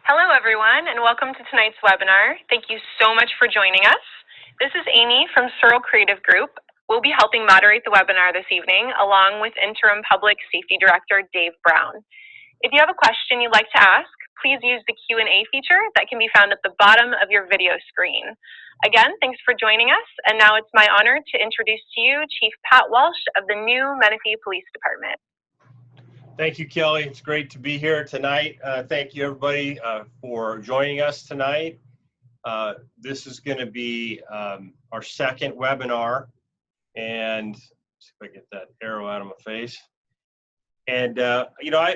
Hello, everyone, and welcome to tonight's webinar. Thank you so much for joining us. This is Amy from Searle Creative Group. We'll be helping moderate the webinar this evening, along with Interim Public Safety Director Dave Brown. If you have a question you'd like to ask, please use the Q&A feature that can be found at the bottom of your video screen. Again, thanks for joining us, and now it's my honor to introduce to you Chief Pat Walsh of the new Menifee Police Department. Thank you, Kelly. It's great to be here tonight. Thank you, everybody, for joining us tonight. This is going to be our second webinar, and see if I get that arrow out of my face. And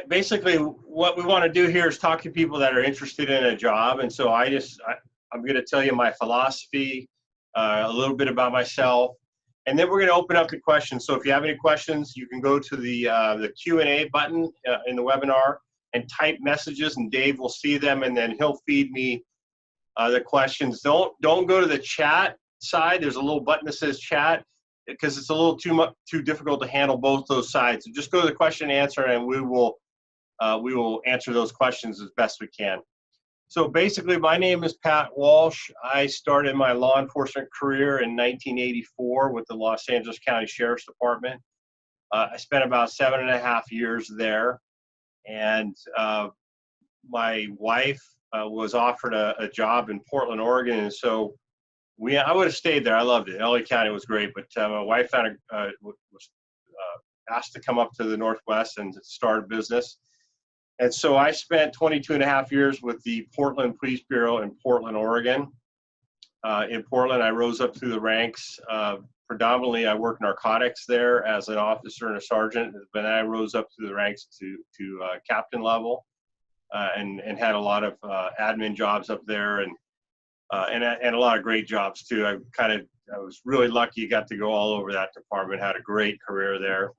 basically what we want to do here is talk to people that are interested in a job. And so I'm going to tell you my philosophy, a little bit about myself. And then we're going to open up the questions. So if you have any questions, you can go to the Q&A button in the webinar and type messages, and Dave will see them, and then he'll feed me the questions. Don't go to the chat side. There's a little button that says chat because it's a little too difficult to handle both those sides. So just go to the question and answer, and we will answer those questions as best we can. So basically, my name is Pat Walsh. I started my law enforcement career in 1984 with the Los Angeles County Sheriff's Department. I spent about 7.5 years there, and my wife was offered a job in Portland, Oregon, and so I would have stayed there. I loved it. LA County was great, but my wife was asked to come up to the Northwest and start a business. And so I spent 22.5 years with the Portland Police Bureau in Portland, Oregon. In Portland, I rose up through the ranks. Predominantly, I worked narcotics there as an officer and a sergeant, but then I rose up through the ranks to captain level and had a lot of admin jobs up there and a lot of great jobs too. I was really lucky, got to go all over that department, had a great career there.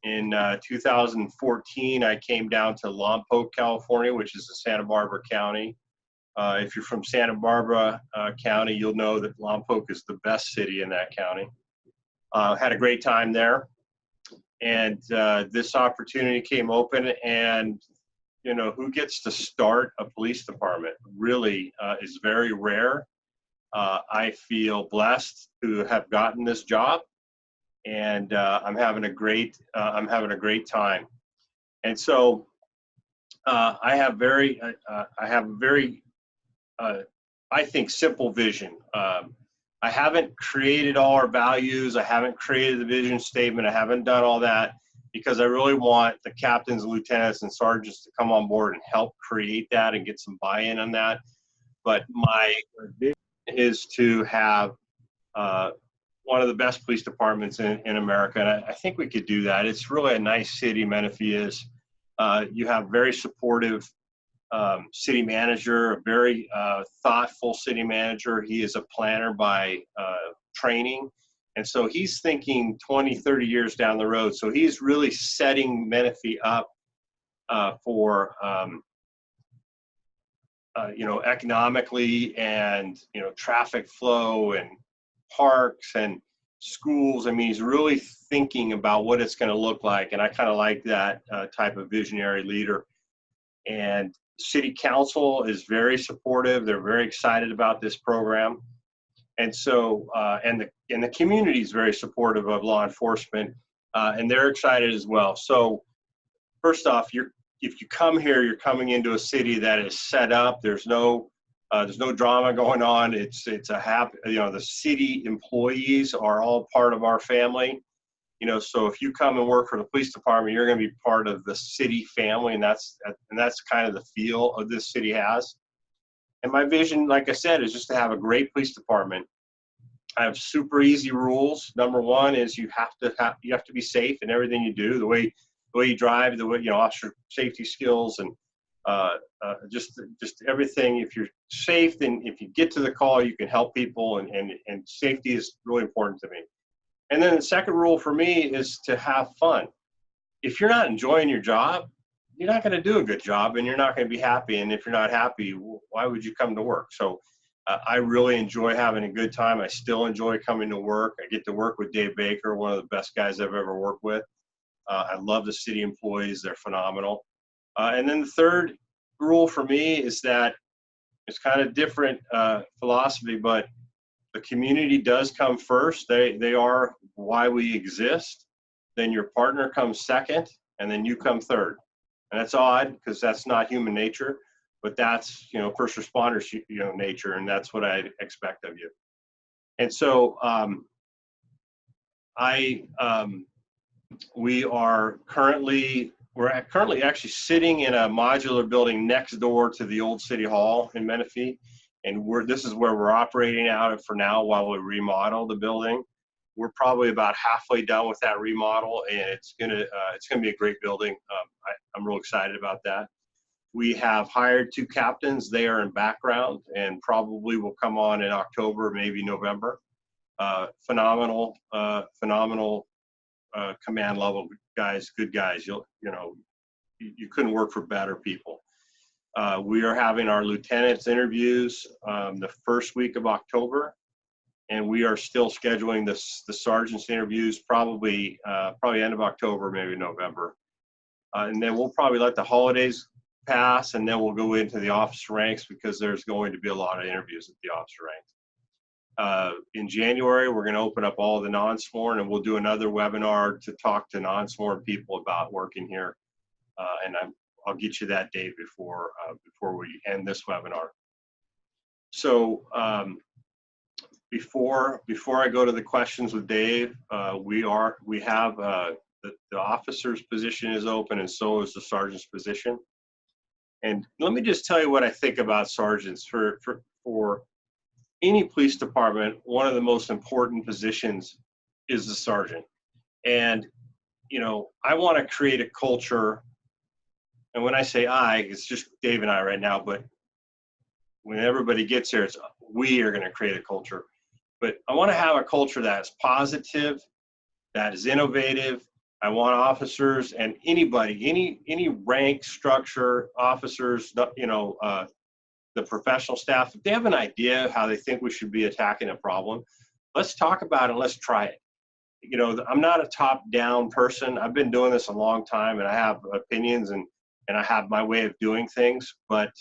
In 2014, I came down to Lompoc, California, which is in Santa Barbara County. If you're from Santa Barbara County, you'll know that Lompoc is the best city in that county. Had a great time there. And this opportunity came open, and who gets to start a police department really is very rare. I feel blessed to have gotten this job. And I'm having a great time. And so I have a very I think simple vision. I haven't created all our values. I haven't created the vision statement. I haven't done all that because I really want the captains, lieutenants, and sergeants to come on board and help create that and get some buy-in on that. But my vision is to have one of the best police departments in America, and I think we could do that. It's really a nice city, Menifee is. You have very supportive city manager, a very thoughtful city manager. He is a planner by training, and so he's thinking 20, 30 years down the road. So he's really setting Menifee up for economically and traffic flow and parks and schools. I mean, he's really thinking about what it's going to look like, and I kind of like that type of visionary leader. And City Council is very supportive. They're very excited about this program, and so and the community is very supportive of law enforcement, and they're excited as well. So first off, if you come here, you're coming into a city that is set up. There's no drama going on. It's a happy, the city employees are all part of our family. So if you come and work for the police department, you're going to be part of the city family, and that's kind of the feel of this city has. And my vision, like I said, is just to have a great police department. I have super easy rules. Number one is you have to be safe in everything you do, the way you drive, the way officer safety skills, and just everything. If you're safe, then if you get to the call, you can help people, and safety is really important to me. And then the second rule for me is to have fun. If you're not enjoying your job, you're not going to do a good job, and you're not going to be happy. And if you're not happy, why would you come to work? So I really enjoy having a good time. I still enjoy coming to work. I get to work with Dave Baker, one of the best guys I've ever worked with. I love the city employees. They're phenomenal. And then the third rule for me is that it's kind of different philosophy, but the community does come first. They are why we exist. Then your partner comes second, and then you come third. And that's odd because that's not human nature, but that's, you know, first responders, you know, nature, and that's what I expect of you. And so we're currently actually sitting in a modular building next door to the old city hall in Menifee, and this is where we're operating out of for now while we remodel the building. We're probably about halfway done with that remodel, and it's gonna be a great building. I'm real excited about that. We have hired 2 captains. They are in background and probably will come on in October, maybe November. Phenomenal command level guys, good guys. You couldn't work for better people. We are having our lieutenants interviews the first week of October, and we are still scheduling the sergeants interviews probably end of October, maybe November. And then we'll probably let the holidays pass, and then we'll go into the officer ranks because there's going to be a lot of interviews at the officer ranks. In January, we're going to open up all the non-sworn, and we'll do another webinar to talk to non-sworn people about working here. And I'll get you that date before we end this webinar. So before I go to the questions with Dave, we have the officer's position is open, and so is the sergeant's position. And let me just tell you what I think about sergeants. For any police department, one of the most important positions is the sergeant. And, you know, I want to create a culture. And when I say it's just Dave and I right now, but when everybody gets here, we are going to create a culture. But I want to have a culture that's positive, that is innovative. I want officers and anybody, any rank, structure, officers, you know, the professional staff, if they have an idea of how they think we should be attacking a problem, let's talk about it and let's try it. You know, I'm not a top-down person. I've been doing this a long time, and I have opinions and I have my way of doing things, but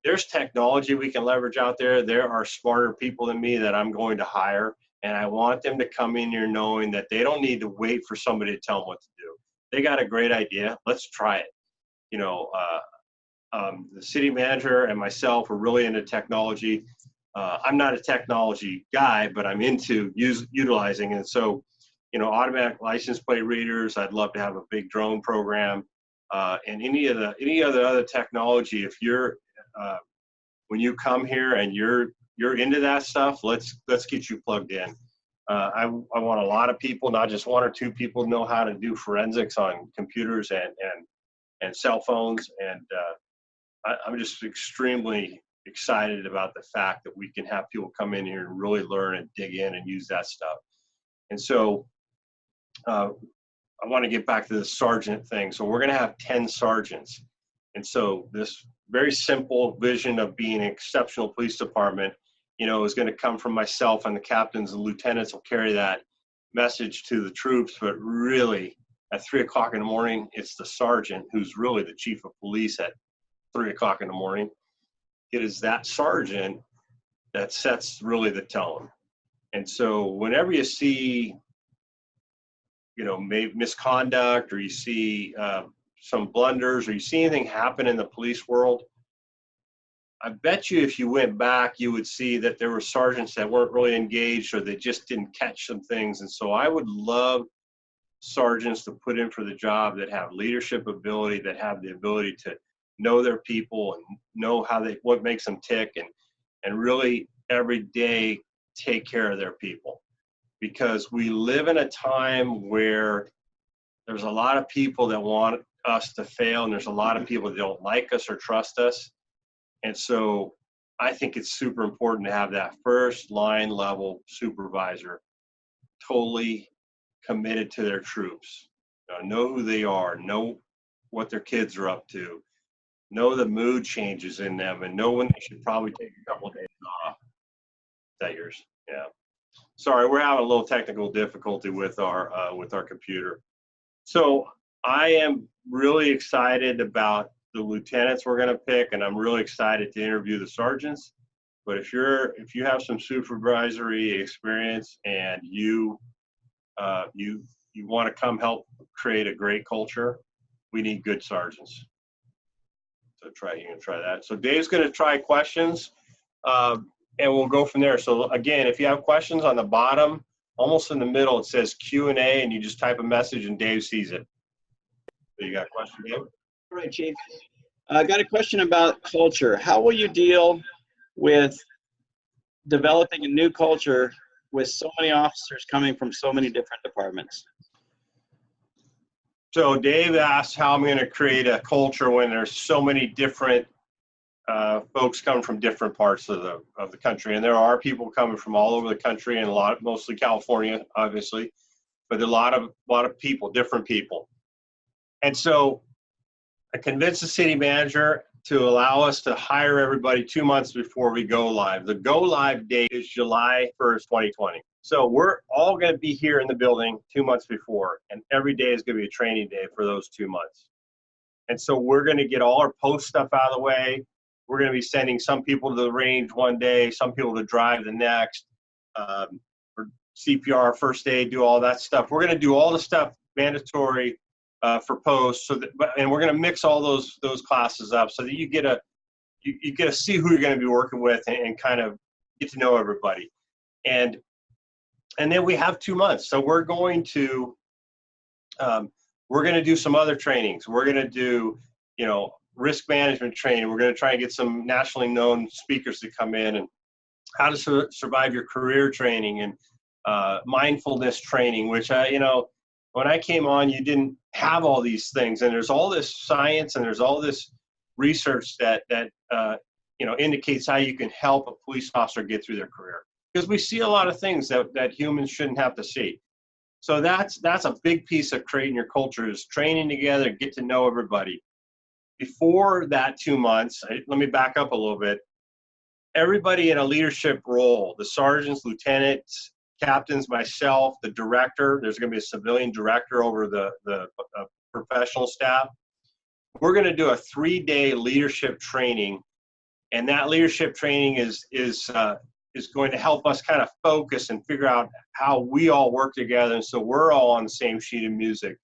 there's technology we can leverage out there. There are smarter people than me that I'm going to hire, and I want them to come in here knowing that they don't need to wait for somebody to tell them what to do. They got a great idea. Let's try it. You know, the city manager and myself are really into technology. I'm not a technology guy, but I'm into utilizing it. So, you know, automatic license plate readers, I'd love to have a big drone program. And any other technology, if you're when you come here and you're into that stuff, let's get you plugged in. I want a lot of people, not just 1 or 2 people, know how to do forensics on computers and cell phones. And I'm just extremely excited about the fact that we can have people come in here and really learn and dig in and use that stuff. And so I want to get back to the sergeant thing. So we're going to have 10 sergeants. And so this very simple vision of being an exceptional police department, you know, is going to come from myself, and the captains and lieutenants will carry that message to the troops. But really, at 3 o'clock in the morning, it's the sergeant who's really the chief of police at 3 o'clock in the morning. It is that sergeant that sets really the tone. And so whenever you see, you know, maybe misconduct, or you see some blunders, or you see anything happen in the police world, I bet you if you went back, you would see that there were sergeants that weren't really engaged, or they just didn't catch some things. And so I would love sergeants to put in for the job that have leadership ability, that have the ability to know their people and know what makes them tick, and really every day take care of their people. Because we live in a time where there's a lot of people that want us to fail, and there's a lot of people that don't like us or trust us. And so I think it's super important to have that first line level supervisor totally committed to their troops. Know who they are, know what their kids are up to, know the mood changes in them, and know when they should probably take a couple of days off. Is that yours? Yeah. Sorry, we're having a little technical difficulty with our computer. So I am really excited about the lieutenants we're going to pick, and I'm really excited to interview the sergeants. But if you have some supervisory experience and you want to come help create a great culture, we need good sergeants. So you can try that. So Dave's going to try questions, and we'll go from there. So again, if you have questions on the bottom, almost in the middle, it says Q&A, and you just type a message and Dave sees it. So you got a question, Dave? All right, Chief. I got a question about culture. How will you deal with developing a new culture with so many officers coming from so many different departments? So Dave asked how I'm going to create a culture when there's so many different folks coming from different parts of the country, and there are people coming from all over the country, and mostly California, obviously, but there are a lot of people, different people. And so I convinced the city manager to allow us to hire everybody 2 months before we go live. The go live date is July 1st, 2020. So we're all going to be here in the building 2 months before, and every day is going to be a training day for those 2 months. And so we're going to get all our post stuff out of the way. We're going to be sending some people to the range one day, some people to drive the next, for CPR, first aid, do all that stuff. We're going to do all the stuff mandatory for post, and we're going to mix all those classes up so that you get to see who you're going to be working with and kind of get to know everybody. And then we have 2 months, so we're going to do some other trainings. We're going to do, risk management training. We're going to try and get some nationally known speakers to come in, and how to survive your career training, and mindfulness training, which when I came on, you didn't have all these things, and there's all this science and there's all this research that indicates how you can help a police officer get through their career, because we see a lot of things that humans shouldn't have to see. So that's a big piece of creating your culture, is training together, get to know everybody. Before that 2 months, let me back up a little bit. Everybody in a leadership role, the sergeants, lieutenants, captains, myself, the director, there's going to be a civilian director over the professional staff. We're going to do a 3-day leadership training, and that leadership training is going to help us kind of focus and figure out how we all work together, and so we're all on the same sheet of music,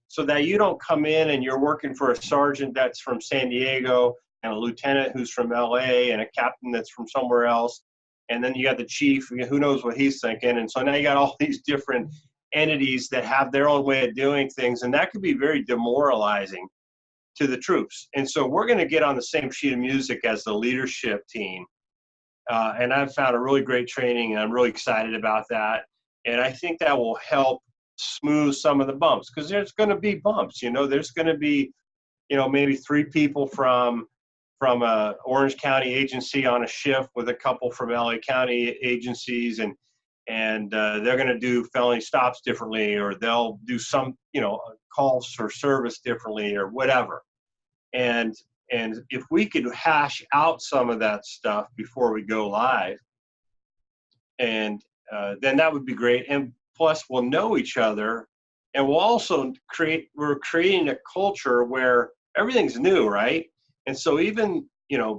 so that you don't come in and you're working for a sergeant that's from San Diego, and a lieutenant who's from LA, and a captain that's from somewhere else. And then you got the chief, who knows what he's thinking. And so now you got all these different entities that have their own way of doing things, and that could be very demoralizing to the troops. And so we're going to get on the same sheet of music as the leadership team. And I've found a really great training, and I'm really excited about that. And I think that will help smooth some of the bumps, because there's going to be bumps. There's going to be, maybe 3 people from a Orange County agency on a shift with a couple from LA County agencies, and they're going to do felony stops differently, or they'll do some, calls for service differently, or whatever. And if we could hash out some of that stuff before we go live, and then that would be great. And plus, we'll know each other, and we'll also we're creating a culture where everything's new, right? And so even,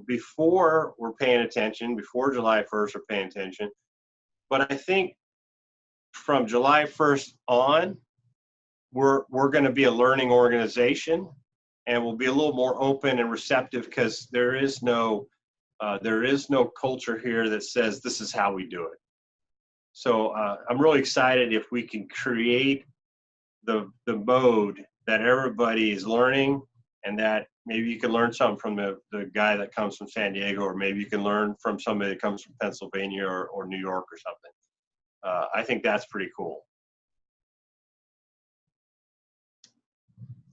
before we're paying attention, before July 1st we're paying attention, but I think from July 1st on, we're going to be a learning organization, and we'll be a little more open and receptive, because there is no culture here that says this is how we do it. So I'm really excited if we can create the mode that everybody is learning, and that maybe you can learn something from the guy that comes from San Diego, or maybe you can learn from somebody that comes from Pennsylvania or New York or something. I think that's pretty cool.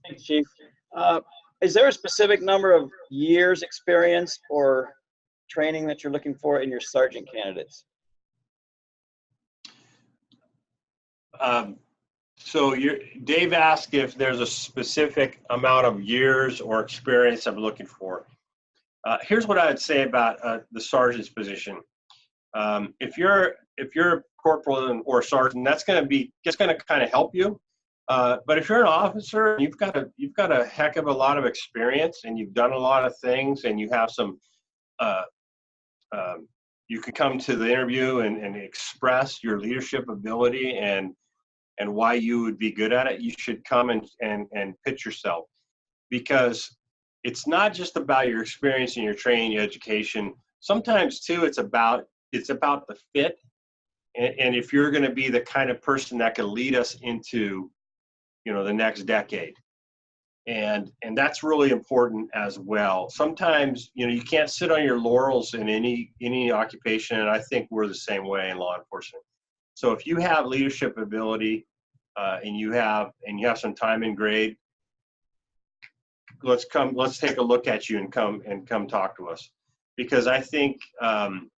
Thanks, Chief. Is there a specific number of years experience or training that you're looking for in your sergeant candidates? So Dave asked if there's a specific amount of years or experience I'm looking for. Here's what I would say about the sergeant's position. If you're a corporal or sergeant, that's going to kind of help you. But if you're an officer, you've got a heck of a lot of experience, and you've done a lot of things, and you have some. Uh, you can come to the interview and express your leadership ability and why you would be good at it. You should come and pitch yourself, because it's not just about your experience and your training, your education. Sometimes too, it's about the fit, and if you're going to be the kind of person that can lead us into, the next decade. And that's really important as well. Sometimes, you can't sit on your laurels in any occupation, and I think we're the same way in law enforcement. So if you have leadership ability, and you have some time in grade, let's take a look at you and come talk to us, because I think I'm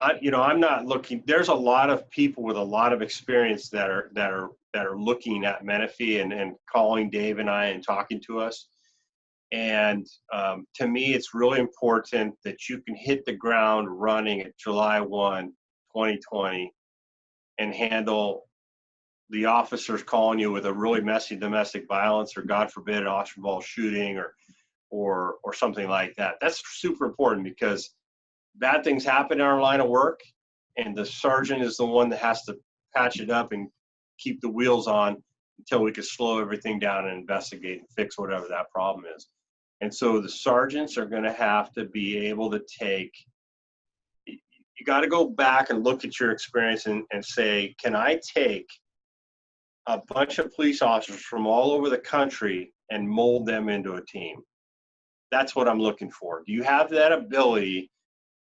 not looking. There's a lot of people with a lot of experience that are looking at Menifee and calling Dave and I and talking to us. And to me, it's really important that you can hit the ground running at July 1, 2020, and handle the officers calling you with a really messy domestic violence, or God forbid, an officer-involved shooting or something like that. That's super important, because bad things happen in our line of work, and the sergeant is the one that has to patch it up and keep the wheels on until we can slow everything down and investigate and fix whatever that problem is. And so the sergeants are going to have to be able to you got to go back and look at your experience and say, can I take a bunch of police officers from all over the country and mold them into a team? That's what I'm looking for. Do you have that ability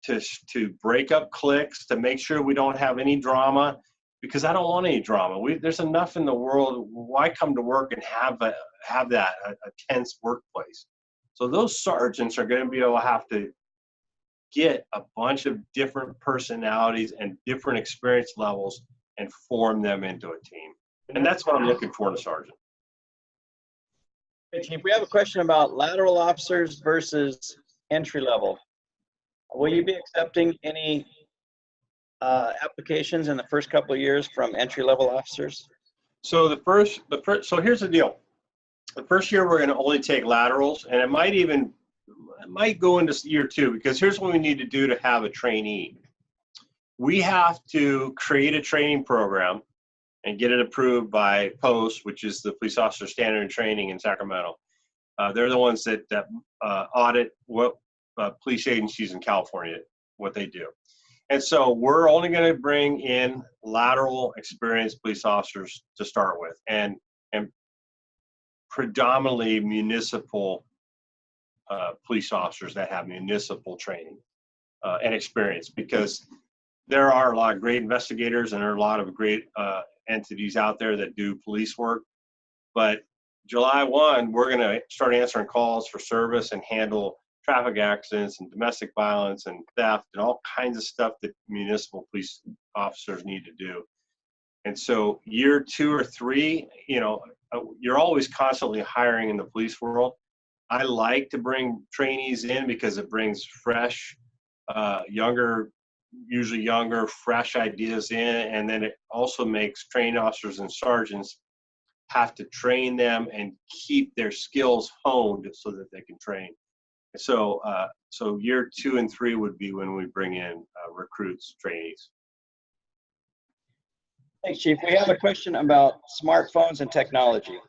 to break up cliques, to make sure we don't have any drama? Because I don't want any drama. There's enough in the world. Why come to work and have that a tense workplace? So those sergeants are going to be able to have to get a bunch of different personalities and different experience levels and form them into a team. And that's what I'm looking for in a sergeant. Hey, Chief, we have a question about lateral officers versus entry level. Will you be accepting any applications in the first couple of years from entry-level officers? So so here's the deal. The first year we're going to only take laterals, and it might go into year 2, because here's what we need to do to have a trainee. We have to create a training program and get it approved by POST, which is the Police Officer Standard and Training in Sacramento. They're the ones that audit what police agencies in California, what they do. And so we're only going to bring in lateral experienced police officers to start with, and predominantly municipal police officers that have municipal training and experience, because there are a lot of great investigators and there are a lot of great entities out there that do police work. But July 1, we're going to start answering calls for service and handle traffic accidents and domestic violence and theft and all kinds of stuff that municipal police officers need to do. And so year 2 or 3, you're always constantly hiring in the police world. I like to bring trainees in because it brings fresh, usually younger, fresh ideas in. And then it also makes training officers and sergeants have to train them and keep their skills honed so that they can train. So year 2 and 3 would be when we bring in recruits, trainees. Thanks, Chief. We have a question about smartphones and technology.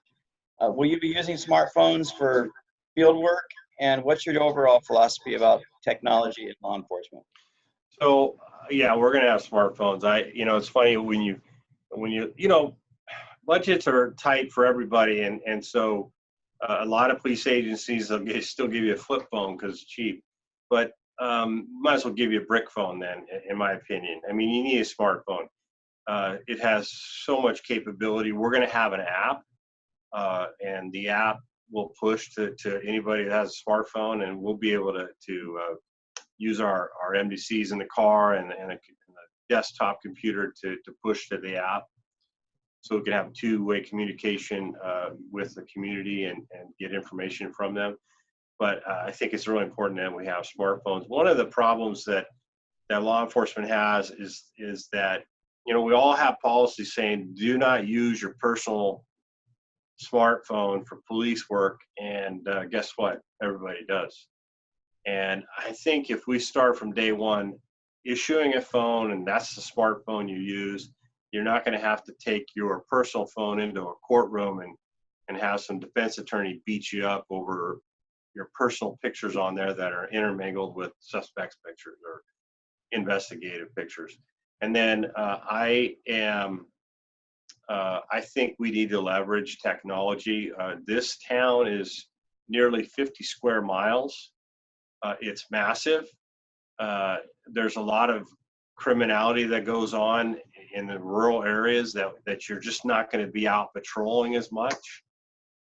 Will you be using smartphones for field work? And what's your overall philosophy about technology in law enforcement? So yeah, we're going to have smartphones. It's funny when you budgets are tight for everybody, and so a lot of police agencies will still give you a flip phone because it's cheap, but might as well give you a brick phone then, in my opinion. I mean, you need a smartphone. It has so much capability. We're going to have an app, and the app will push to anybody that has a smartphone, and we'll be able to use our MDCs in the car and a desktop computer to push to the app, so we can have two-way communication with the community and get information from them. But I think it's really important that we have smartphones. One of the problems that law enforcement has is that we all have policies saying do not use your personal smartphone for police work, and guess what? Everybody does. And I think if we start from day one issuing a phone, and that's the smartphone you use, you're not going to have to take your personal phone into a courtroom and have some defense attorney beat you up over your personal pictures on there that are intermingled with suspects' pictures or investigative pictures. And then I think we need to leverage technology. This town is nearly 50 square miles. It's massive. There's a lot of criminality that goes on in the rural areas that you're just not going to be out patrolling as much.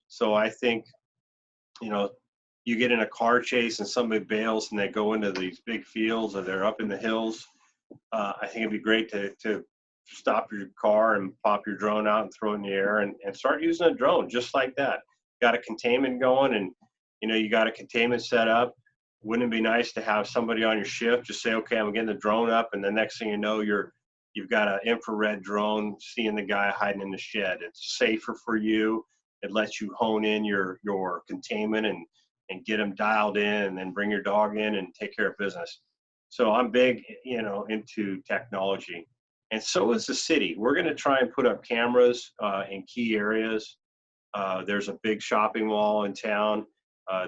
So I think, you get in a car chase and somebody bails and they go into these big fields or they're up in the hills. I think it'd be great to stop your car and pop your drone out and throw it in the air and start using a drone just like that. Got a containment going, and you got a containment set up. Wouldn't it be nice to have somebody on your shift just say, okay, I'm getting the drone up, and the next thing you know, you've got an infrared drone seeing the guy hiding in the shed. It's safer for you. It lets you hone in your containment and get them dialed in, and then bring your dog in and take care of business. So I'm big, into technology. And so is the city. We're going to try and put up cameras in key areas. There's a big shopping mall in town.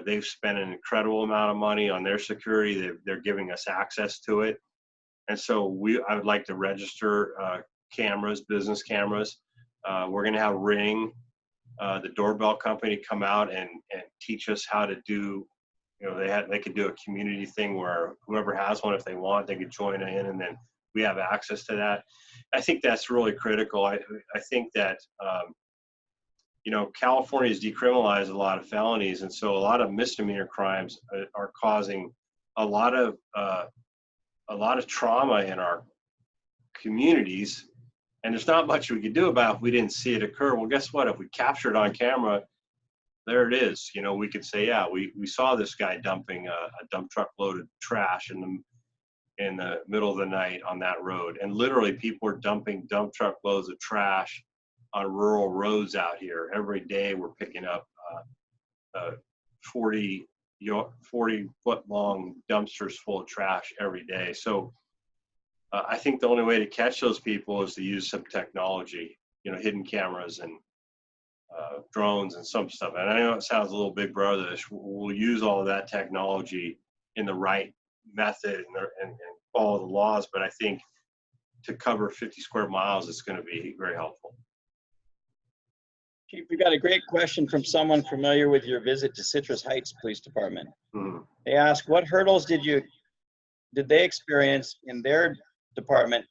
They've spent an incredible amount of money on their security. They're giving us access to it. And so I would like to register cameras, business cameras. We're going to have Ring, the doorbell company, come out and teach us how to do, they could do a community thing where whoever has one, if they want, they could join in, and then we have access to that. I think that's really critical. I think that, California has decriminalized a lot of felonies, and so a lot of misdemeanor crimes are causing a lot of trauma in our communities, and there's not much we could do about it if we didn't see it occur. Well, guess what? If we capture it on camera, there it is. We could say, yeah, we saw this guy dumping a dump truck loaded trash in the middle of the night on that road, and literally people are dumping dump truck loads of trash on rural roads out here. Every day we're picking up 40 foot long dumpsters full of trash every day. So I think the only way to catch those people is to use some technology, hidden cameras and drones and some stuff. And I know it sounds a little big brotherish. We'll use all of that technology in the right method and follow the laws. But I think to cover 50 square miles, it's going to be very helpful. Chief, we got a great question from someone familiar with your visit to Citrus Heights Police Department. Mm-hmm. They ask, what hurdles did they experience in their department,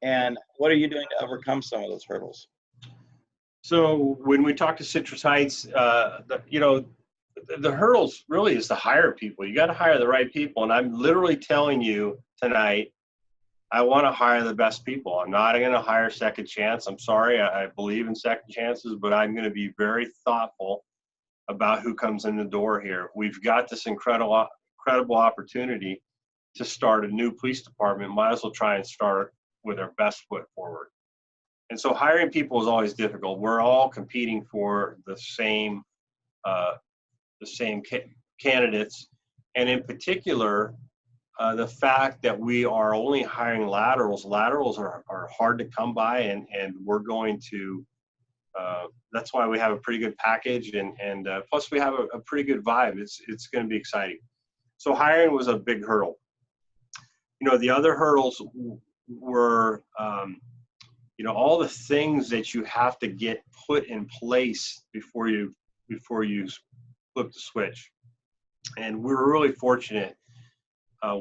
and what are you doing to overcome some of those hurdles? So when we talk to Citrus Heights, the hurdles really is to hire people. You got to hire the right people, and I'm literally telling you tonight, I want to hire the best people. I'm not going to hire second chance. I'm sorry. I believe in second chances, but I'm going to be very thoughtful about who comes in the door here. We've got this incredible opportunity to start a new police department. Might as well try and start with our best foot forward. And so hiring people is always difficult. We're all competing for the same candidates. And in particular, the fact that we are only hiring laterals are hard to come by, and we're going to, that's why we have a pretty good package, and plus we have a pretty good vibe. It's going to be exciting. So hiring was a big hurdle. The other hurdles were, all the things that you have to get put in place before you flip the switch. And we were really fortunate.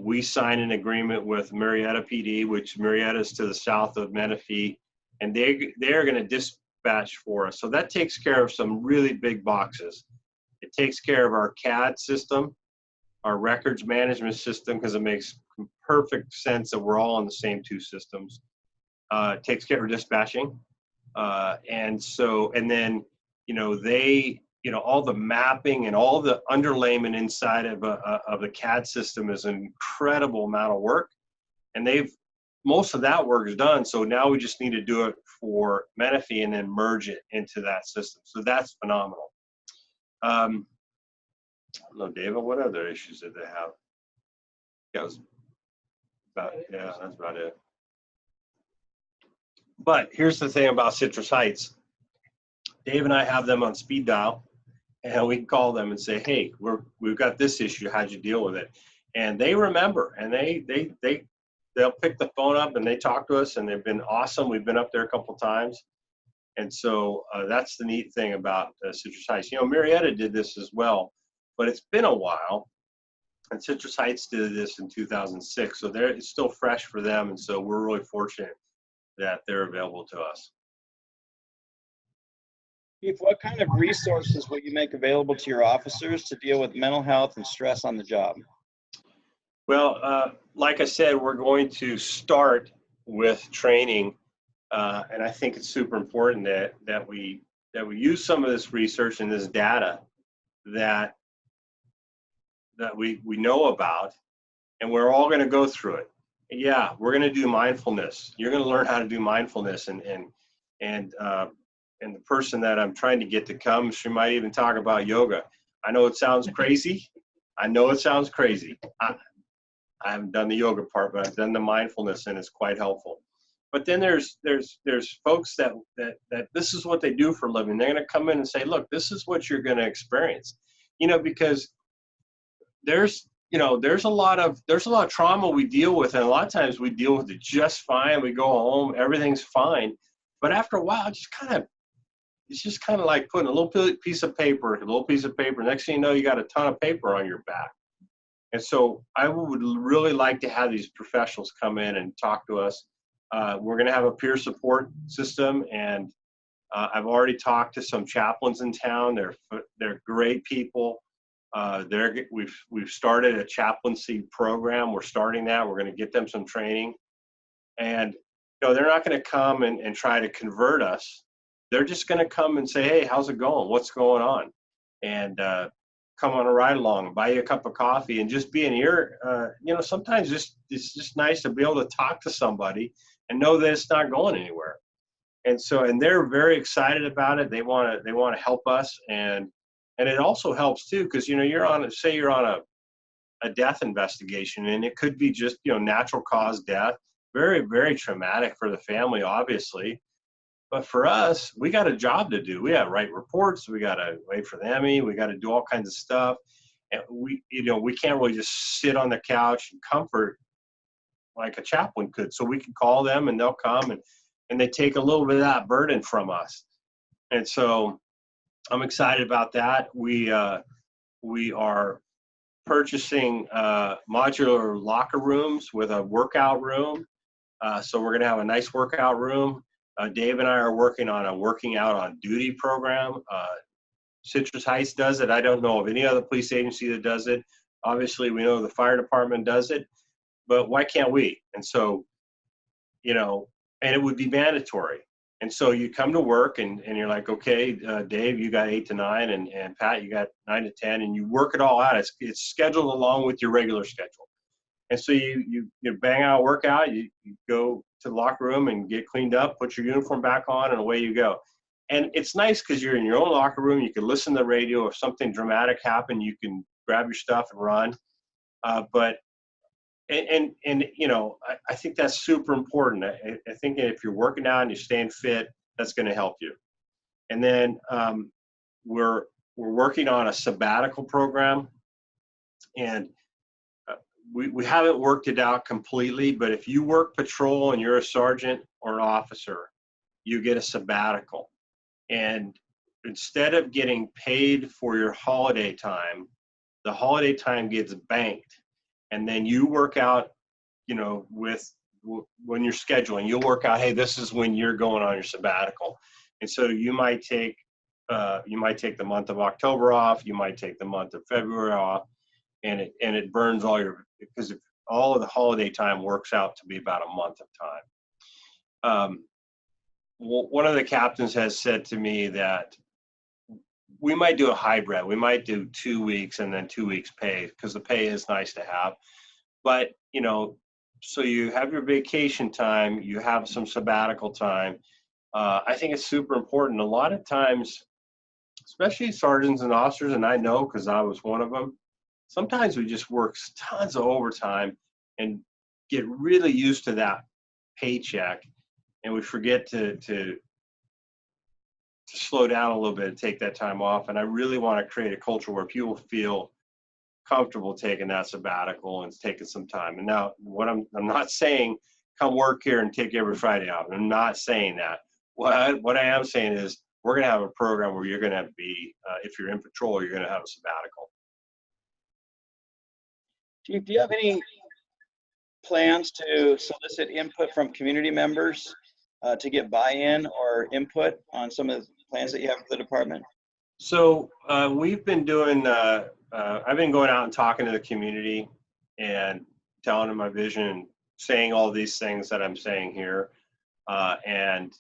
We signed an agreement with Marietta PD, which Marietta is to the south of Menifee, and they're going to dispatch for us. So that takes care of some really big boxes. It takes care of our CAD system, our records management system, because it makes perfect sense that we're all on the same two systems. It takes care of dispatching. And then, all the mapping and all the underlayment inside of the CAD system is an incredible amount of work. And they've most of that work is done. So now we just need to do it for Menifee and then merge it into that system. So that's phenomenal. I don't know, David, what other issues did they have? That's about it. But here's the thing about Citrus Heights. Dave and I have them on speed dial, and we can call them and say, hey, we've got this issue. How'd you deal with it? And they remember, and they'll pick the phone up and they talk to us, and they've been awesome. We've been up there a couple times. And so that's the neat thing about Citrus Heights. You know, Marietta did this as well, but it's been a while. And Citrus Heights did this in 2006. So it's still fresh for them. And so we're really fortunate that they're available to us. Keith, what kind of resources will you make available to your officers to deal with mental health and stress on the job? Well, like I said, we're going to start with training, and I think it's super important that we use some of this research and this data that we know about, and we're all going to go through it. Yeah, we're going to do mindfulness. You're going to learn how to do mindfulness, and the person that I'm trying to get to come, she might even talk about yoga. I know it sounds crazy. I haven't done the yoga part, but I've done the mindfulness, and it's quite helpful. But then there's folks that this is what they do for a living. They're going to come in and say, look, this is what you're going to experience. You know, because there's a lot of trauma we deal with, and a lot of times we deal with it just fine. We go home, everything's fine. But after a while, it's just kind of like putting a little piece of paper. Next thing you know, you got a ton of paper on your back. And so I would really like to have these professionals come in and talk to us. We're going to have a peer support system, and I've already talked to some chaplains in town. They're great people. We've started a chaplaincy program. We're starting that. We're going to get them some training, and they're not going to come and try to convert us. They're just going to come and say, hey, how's it going? What's going on? And come on a ride along, buy you a cup of coffee, and just be an ear. Sometimes it's just nice to be able to talk to somebody and know that it's not going anywhere. And they're very excited about it. They want to help us, and it also helps too, because you're on a death investigation, and it could be just natural cause death, very, very traumatic for the family, obviously. But for us, we got a job to do. We got to write reports. We got to wait for the Emmy. We got to do all kinds of stuff. And we can't really just sit on the couch and comfort like a chaplain could. So we can call them, and they'll come, and they take a little bit of that burden from us. And so I'm excited about that. We are purchasing modular locker rooms with a workout room. So we're going to have a nice workout room. Dave and I are working on a working out on duty program. Citrus Heights does it. I don't know of any other police agency that does it. Obviously, we know the fire department does it, but why can't we? And so, and it would be mandatory. And so you come to work and you're like, okay, Dave, you got 8 to 9, and Pat, you got 9 to 10, and you work it all out. It's scheduled along with your regular schedule. And so you bang out a workout, you go to the locker room and get cleaned up, put your uniform back on, and away you go. And it's nice because you're in your own locker room. You can listen to the radio. If something dramatic happened, you can grab your stuff and run. I think that's super important. I think if you're working out and you're staying fit, that's going to help you. And then we're working on a sabbatical program, and we haven't worked it out completely, but if you work patrol and you're a sergeant or an officer, you get a sabbatical. And instead of getting paid for your holiday time, the holiday time gets banked. And then you work out, when you're scheduling, you'll work out, hey, this is when you're going on your sabbatical. And so you might take the month of October off, you might take the month of February off, and it burns because all of the holiday time works out to be about a month of time. One of the captains has said to me that we might do a hybrid. We might do 2 weeks and then 2 weeks pay, because the pay is nice to have. But, So you have your vacation time, you have some sabbatical time. I think it's super important. A lot of times, especially sergeants and officers, and I know because I was one of them, sometimes we just work tons of overtime and get really used to that paycheck, and we forget to slow down a little bit and take that time off. And I really want to create a culture where people feel comfortable taking that sabbatical and taking some time. And now, I'm not saying come work here and take every Friday off. I'm not saying that. What I am saying is we're going to have a program where you're going to be, if you're in patrol, you're going to have a sabbatical. Chief, do you have any plans to solicit input from community members to get buy-in or input on some of the plans that you have for the department? So we've been doing, I've been going out and talking to the community and telling them my vision and saying all these things that I'm saying here. And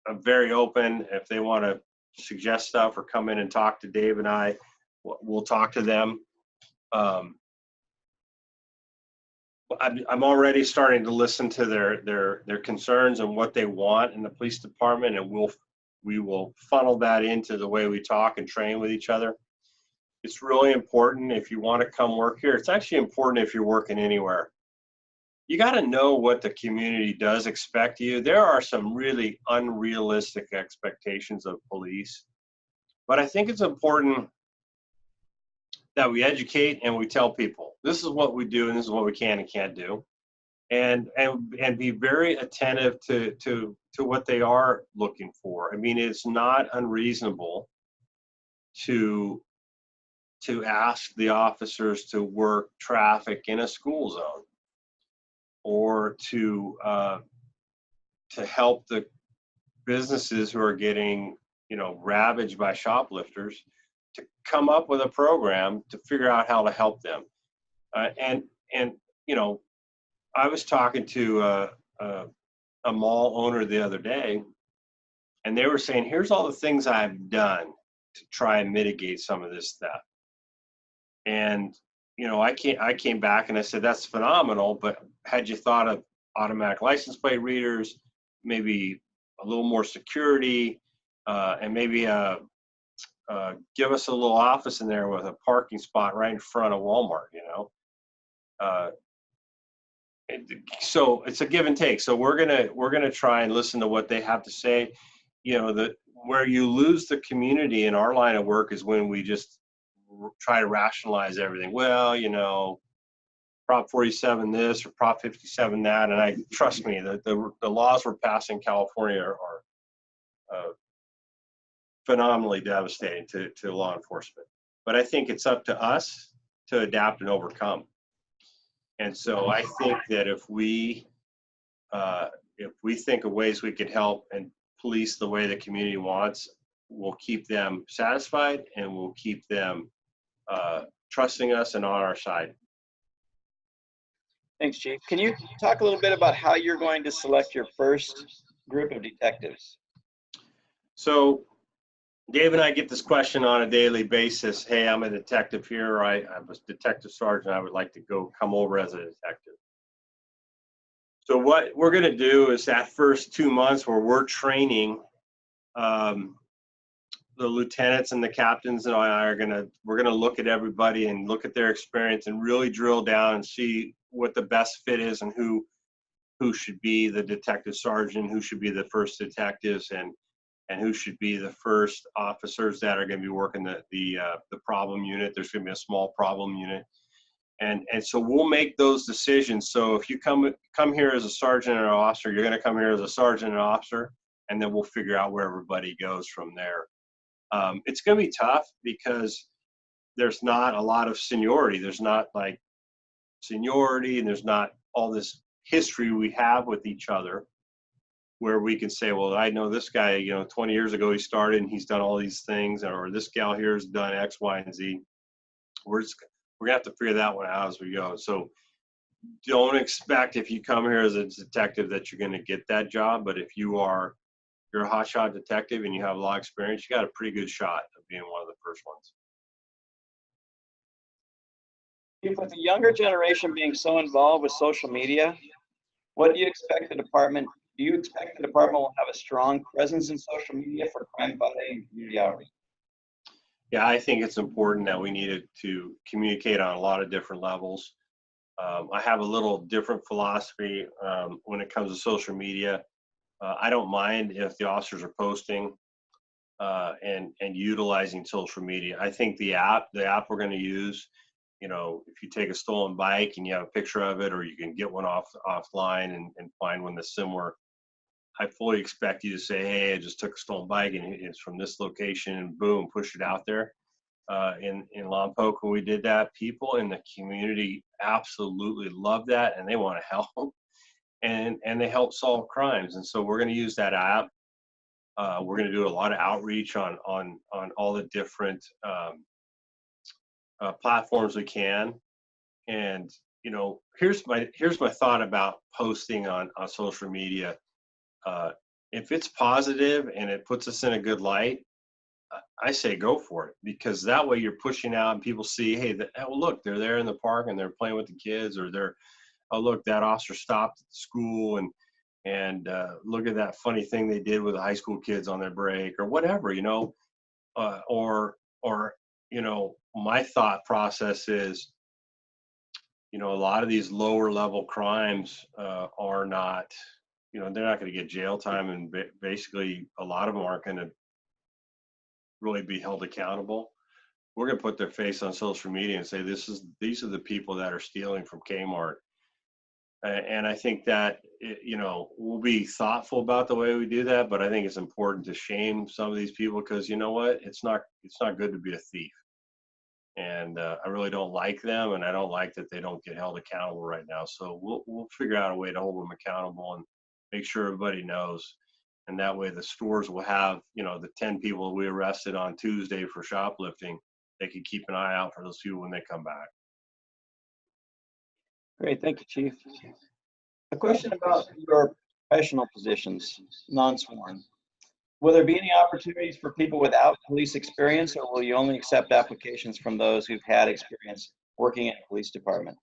I'm very open. If they want to suggest stuff or come in and talk to Dave and I, we'll talk to them. I'm already starting to listen to their concerns and what they want in the police department, and we will funnel that into the way we talk and train with each other. It's really important if you want to come work here. It's actually important if you're working anywhere. You got to know what the community does expect of you. There are some really unrealistic expectations of police, but I think it's important that we educate and we tell people this is what we do and this is what we can and can't do, and be very attentive to what they are looking for. I mean, it's not unreasonable to ask the officers to work traffic in a school zone, or to help the businesses who are getting, ravaged by shoplifters, to come up with a program to figure out how to help them. And I was talking to a mall owner the other day, and they were saying, here's all the things I've done to try and mitigate some of this theft. And I came back and I said, that's phenomenal, but had you thought of automatic license plate readers, maybe a little more security, and maybe give us a little office in there with a parking spot right in front of Walmart, so it's a give and take. So we're gonna try and listen to what they have to say. Where you lose the community in our line of work is when we just try to rationalize everything. Well, Prop 47 this or Prop 57 that, and trust me, the laws we're passing in California are phenomenally devastating to law enforcement. But I think it's up to us to adapt and overcome. And so I think that if we think of ways we could help and police the way the community wants, we'll keep them satisfied and we'll keep them trusting us and on our side. Thanks, Chief. Can you talk a little bit about how you're going to select your first group of detectives? So Dave and I get this question on a daily basis. Hey, I'm a detective here. I'm a detective sergeant. I would like to come over as a detective. So what we're going to do is that first 2 months where we're training, the lieutenants and the captains and we're gonna look at everybody and look at their experience and really drill down and see what the best fit is and who should be the detective sergeant, who should be the first detectives, and who should be the first officers that are going to be working the problem unit. There's going to be a small problem unit, and so we'll make those decisions. So if you come here as a sergeant or an officer, you're going to come here as a sergeant and officer, and then we'll figure out where everybody goes from there. It's going to be tough because there's not a lot of seniority. There's not like seniority, and there's not all this history we have with each other where we can say, well, I know this guy, 20 years ago he started and he's done all these things, or this gal here has done X, Y, and Z. We're gonna have to figure that one out as we go. So don't expect if you come here as a detective that you're gonna get that job, but if you're a hotshot detective and you have a lot of experience, you got a pretty good shot of being one of the first ones. With the younger generation being so involved with social media, what do you expect the department? Do you expect the department will have a strong presence in social media for crime fighting and community outreach? Yeah, I think it's important that we needed to communicate on a lot of different levels. I have a little different philosophy when it comes to social media. I don't mind if the officers are posting and utilizing social media. I think the app we're going to use, you know, if you take a stolen bike and you have a picture of it, or you can get one offline and find one that's similar. I fully expect you to say, "Hey, I just took a stolen bike and it's from this location," and boom, push it out there. In Lompoc, when we did that, people in the community absolutely love that, and they want to help, and they help solve crimes. And so we're going to use that app. We're going to do a lot of outreach on all the different platforms we can. And you know, here's my thought about posting on social media. If it's positive and it puts us in a good light, I say go for it, because that way you're pushing out and people see, hey, oh, look, they're there in the park and they're playing with the kids, or they're, oh, look, that officer stopped at the school and look at that funny thing they did with the high school kids on their break, or whatever, you know, or you know, my thought process is, you know, a lot of these lower level crimes are not, you know, they're not going to get jail time, and basically a lot of them aren't going to really be held accountable. We're going to put their face on social media and say, these are the people that are stealing from Kmart. And I think that, you know, we'll be thoughtful about the way we do that, but I think it's important to shame some of these people, because you know what, it's not good to be a thief. And I really don't like them, and I don't like that they don't get held accountable right now. So we'll figure out a way to hold them accountable and make sure everybody knows. And that way the stores will have, you know, the 10 people we arrested on Tuesday for shoplifting, they can keep an eye out for those people when they come back. Great, thank you, Chief. A question about your professional positions, non-sworn. Will there be any opportunities for people without police experience, or will you only accept applications from those who've had experience working in a police department?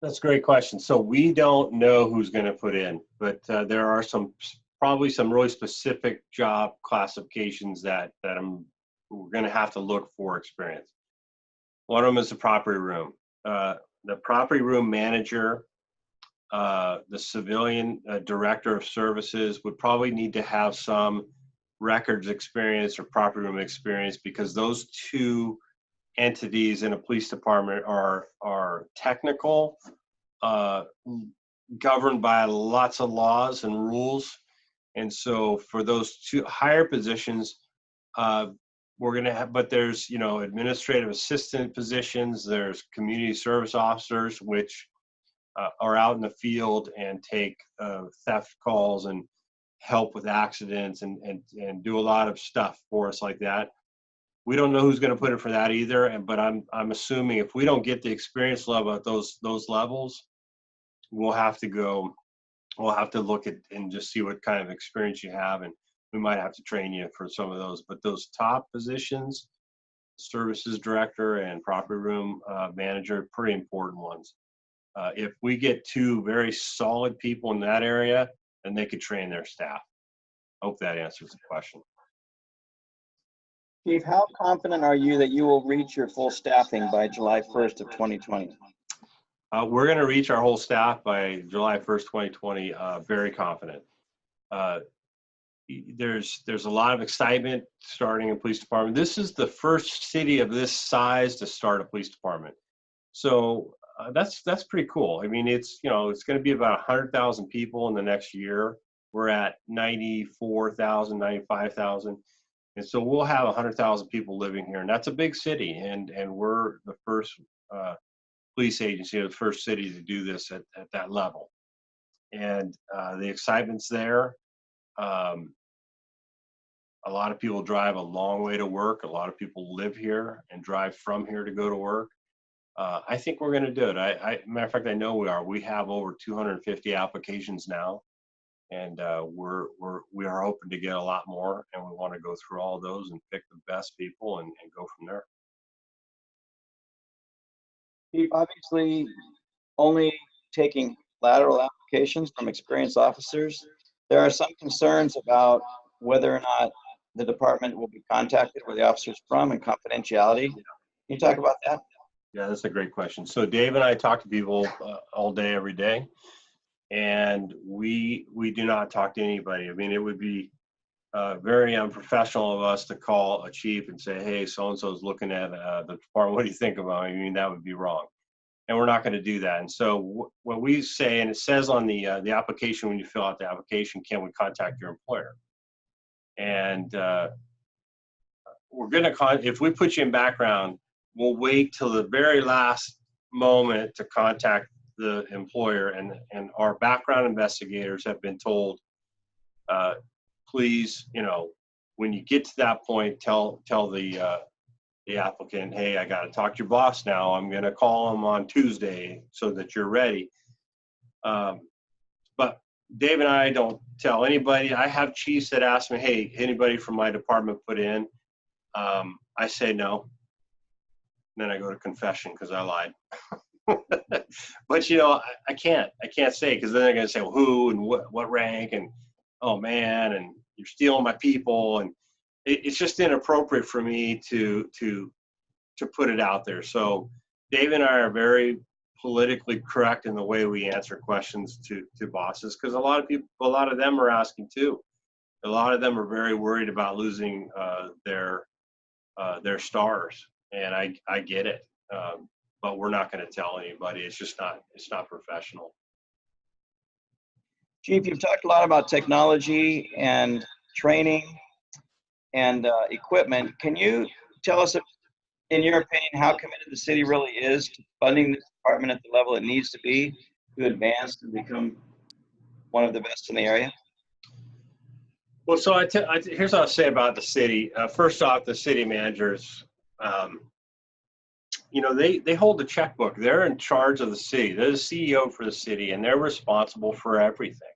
That's a great question. So we don't know who's going to put in, but there are probably some really specific job classifications that we're going to have to look for experience. One of them is the property room. The property room manager, the civilian director of services would probably need to have some records experience or property room experience, because those two entities in a police department are technical, governed by lots of laws and rules. And so for those two higher positions, we're going to have, but there's, you know, administrative assistant positions, there's community service officers, which are out in the field and take theft calls and help with accidents and do a lot of stuff for us like that. We don't know who's going to put in for that either. But I'm assuming if we don't get the experience level at those levels, we'll have to look at and just see what kind of experience you have, and we might have to train you for some of those. But those top positions, services director and property room manager, pretty important ones. If we get two very solid people in that area, then they could train their staff. Hope that answers the question. Chief, how confident are you that you will reach your full staffing by July 1st of 2020? We're going to reach our whole staff by July 1st, 2020. Very confident. There's a lot of excitement starting a police department. This is the first city of this size to start a police department. So that's pretty cool. I mean, it's, you know, it's going to be about 100,000 people in the next year. We're at 94,000, 95,000. And so we'll have 100,000 people living here, and that's a big city. And we're the first police agency, the first city to do this at that level. And the excitement's there. A lot of people drive a long way to work. A lot of people live here and drive from here to go to work. I think we're going to do it. Matter of fact, I know we are. We have over 250 applications now, and we are hoping to get a lot more. And we want to go through all of those and pick the best people and go from there. Chief, obviously, only taking lateral applications from experienced officers, there are some concerns about whether or not the department will be contacted where the officer's from and confidentiality. Can you talk about that? Yeah, that's a great question. So Dave and I talk to people all day, every day, and we do not talk to anybody. I mean, it would be very unprofessional of us to call a chief and say, hey, so-and-so is looking at the department. What do you think about it? I mean, that would be wrong. And we're not going to do that. And so what we say, and it says on the application when you fill out the application, can we contact your employer? And we're going to, if we put you in background, we'll wait till the very last moment to contact the employer. And our background investigators have been told, please, you know, when you get to that point, tell the applicant, hey, I got to talk to your boss now. I'm going to call him on Tuesday so that you're ready. But Dave and I don't tell anybody. I have chiefs that ask me, hey, anybody from my department put in? I say no. And then I go to confession because I lied. But, you know, I can't say, because then they're going to say, well, who and what rank, and oh man, and you're stealing my people, and it's just inappropriate for me to put it out there. So Dave and I are very politically correct in the way we answer questions to bosses, because a lot of them are asking too. A lot of them are very worried about losing their stars, and I get it. But we're not going to tell anybody. It's not professional. Chief, you've talked a lot about technology and training and equipment. Can you tell us, in your opinion, how committed the city really is to funding this department at the level it needs to be to advance and become one of the best in the area? Well, so here's what I'll say about the city. First off, the city managers, you know, they hold the checkbook. They're in charge of the city. They're the CEO for the city, and they're responsible for everything.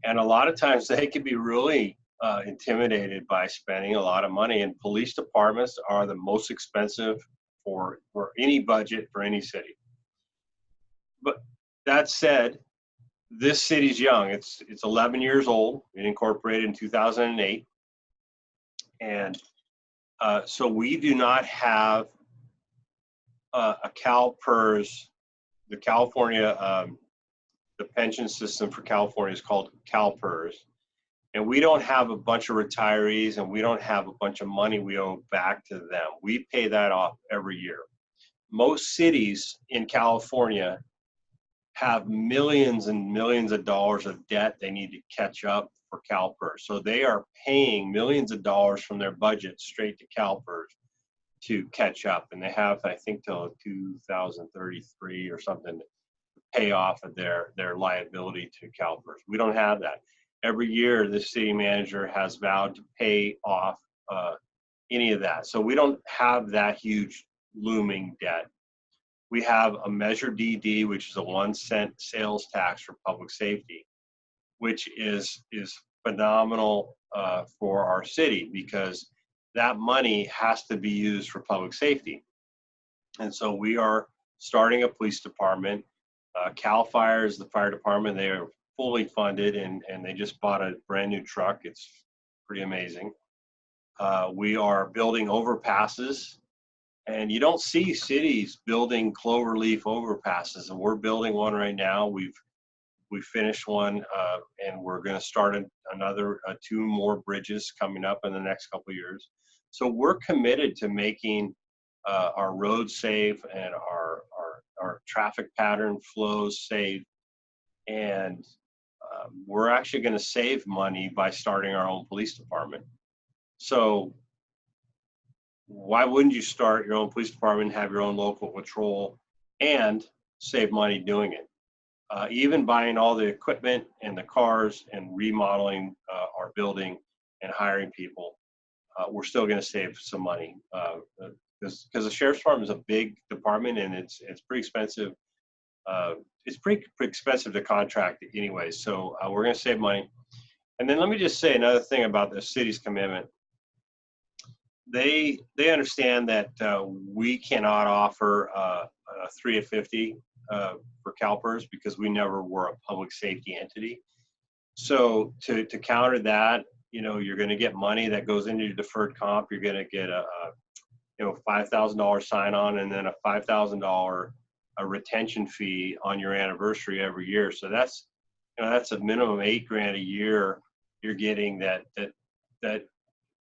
And a lot of times they can be really intimidated by spending a lot of money, and police departments are the most expensive for any budget for any city. But that said, this city's young. It's 11 years old. It incorporated in 2008. And so we do not have a CalPERS, the California, the pension system for California is called CalPERS. And we don't have a bunch of retirees, and we don't have a bunch of money we owe back to them. We pay that off every year. Most cities in California have millions and millions of dollars of debt they need to catch up for CalPERS. So they are paying millions of dollars from their budget straight to CalPERS to catch up. And they have, I think, till 2033 or something to pay off of their liability to CalPERS. We don't have that. Every year, the city manager has vowed to pay off any of that. So we don't have that huge looming debt. We have a Measure DD, which is a 1-cent sales tax for public safety, which is phenomenal for our city, because that money has to be used for public safety. And so we are starting a police department. CAL FIRE is the fire department. They are fully funded, and they just bought a brand new truck. It's pretty amazing. We are building overpasses, and you don't see cities building cloverleaf overpasses, and we're building one right now. We finished one, and we're going to start another 2 more bridges coming up in the next couple of years. So we're committed to making our roads safe and our traffic pattern flows safe, and we're actually going to save money by starting our own police department. So why wouldn't you start your own police department, have your own local patrol, and save money doing it? Even buying all the equipment and the cars and remodeling our building and hiring people, we're still going to save some money, because the sheriff's department is a big department, and it's pretty expensive. It's pretty expensive to contract anyway, so we're going to save money. And then let me just say another thing about the city's commitment. They understand that we cannot offer 3 of 50 for CalPERS because we never were a public safety entity. So to counter that, you know, you're going to get money that goes into your deferred comp. You're going to get a you know, $5,000 sign on and then a $5,000 a retention fee on your anniversary every year. So that's, you know, that's a minimum $8,000 a year you're getting that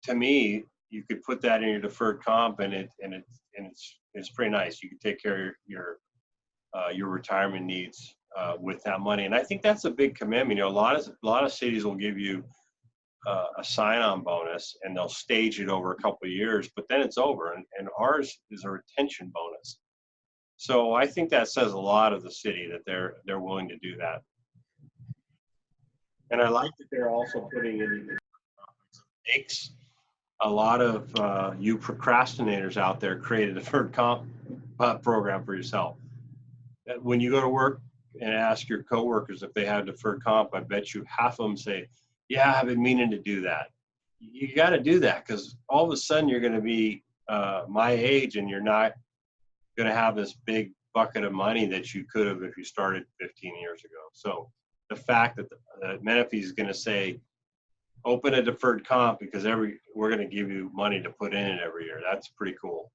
to me, you could put that in your deferred comp and it's pretty nice. You can take care of your retirement needs with that money. And I think that's a big commitment. You know, a lot of cities will give you a sign-on bonus and they'll stage it over a couple of years, but then it's over. And ours is a retention bonus. So I think that says a lot of the city that they're willing to do that. And I like that they're also putting in makes a lot of you procrastinators out there create a deferred comp program for yourself. When you go to work and ask your coworkers if they have deferred comp, I bet you half of them say, yeah, I've been meaning to do that. You got to do that because all of a sudden you're going to be my age and you're not going to have this big bucket of money that you could have if you started 15 years ago. So the fact that Menifee is going to say, open a deferred comp because we're going to give you money to put in it every year. That's pretty cool.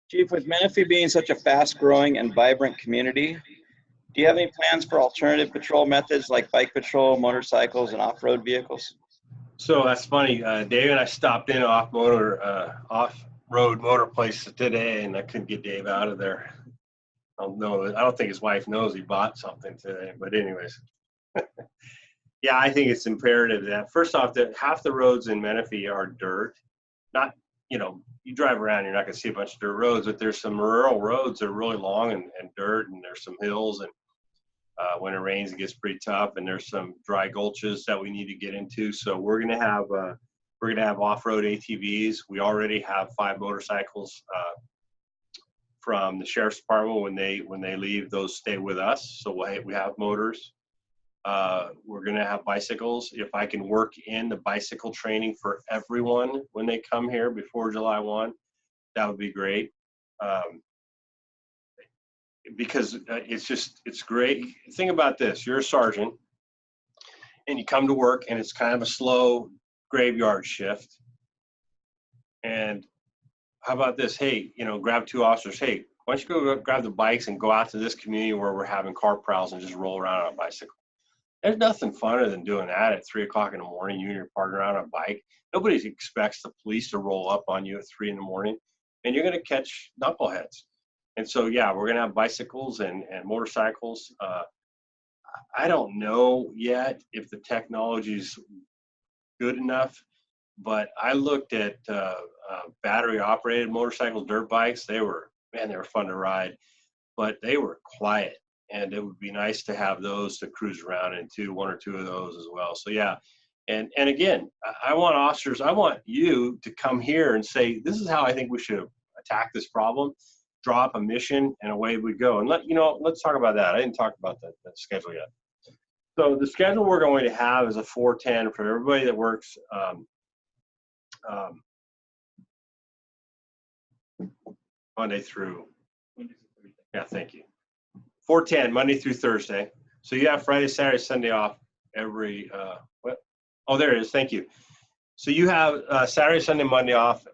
Chief, with Menifee being such a fast-growing and vibrant community, do you have any plans for alternative patrol methods like bike patrol, motorcycles, and off-road vehicles? So that's funny. Dave and I stopped in off-road motor place today, and I couldn't get Dave out of there. I don't think his wife knows he bought something today, but anyways. Yeah, I think it's imperative that first off, that half the roads in Menifee are dirt. Not, you know, you drive around, you're not going to see a bunch of dirt roads, but there's some rural roads that are really long and dirt, and there's some hills, and when it rains, it gets pretty tough, and there's some dry gulches that we need to get into. So we're going to have off-road ATVs. We already have 5 motorcycles from the sheriff's department. When they leave, those stay with us. So we have motors. We're going to have bicycles. If I can work in the bicycle training for everyone when they come here before July 1, that would be great. Because it's great. Think about this. You're a sergeant and you come to work and it's kind of a slow graveyard shift. And how about this? Hey, you know, grab 2 officers. Hey, why don't you go grab the bikes and go out to this community where we're having car prowls and just roll around on a bicycle. There's nothing funner than doing that at 3 o'clock in the morning. You and your partner on a bike. Nobody expects the police to roll up on you at 3 in the morning, and you're going to catch knuckleheads. And so, yeah, we're going to have bicycles and motorcycles. I don't know yet if the technology is good enough, but I looked at battery-operated motorcycle dirt bikes. They were fun to ride, but they were quiet. And it would be nice to have those to cruise around into, 1 or 2 of those as well. So yeah, and again, I want officers, I want you to come here and say, this is how I think we should attack this problem, draw up a mission, and away we go. And let's talk about that. I didn't talk about that schedule yet. So the schedule we're going to have is a 410 for everybody that works Monday through, yeah, thank you. 410, Monday through Thursday. So you have Friday, Saturday, Sunday off every, Oh, there it is. Thank you. So you have Saturday, Sunday, Monday off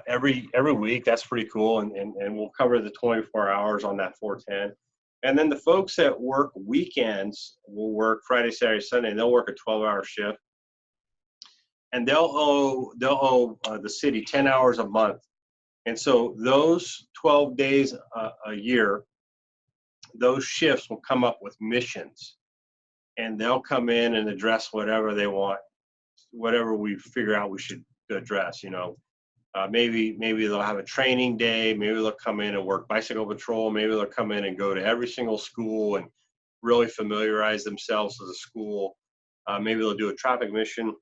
every week. That's pretty cool. And we'll cover the 24 hours on that 410. And then the folks that work weekends will work Friday, Saturday, Sunday, and they'll work a 12-hour shift. And they'll owe the city 10 hours a month. And so those 12 days a year, those shifts will come up with missions, and they'll come in and address whatever they want, whatever we figure out we should address. You know, maybe they'll have a training day. Maybe they'll come in and work bicycle patrol. Maybe they'll come in and go to every single school and really familiarize themselves with the school. Maybe they'll do a traffic mission.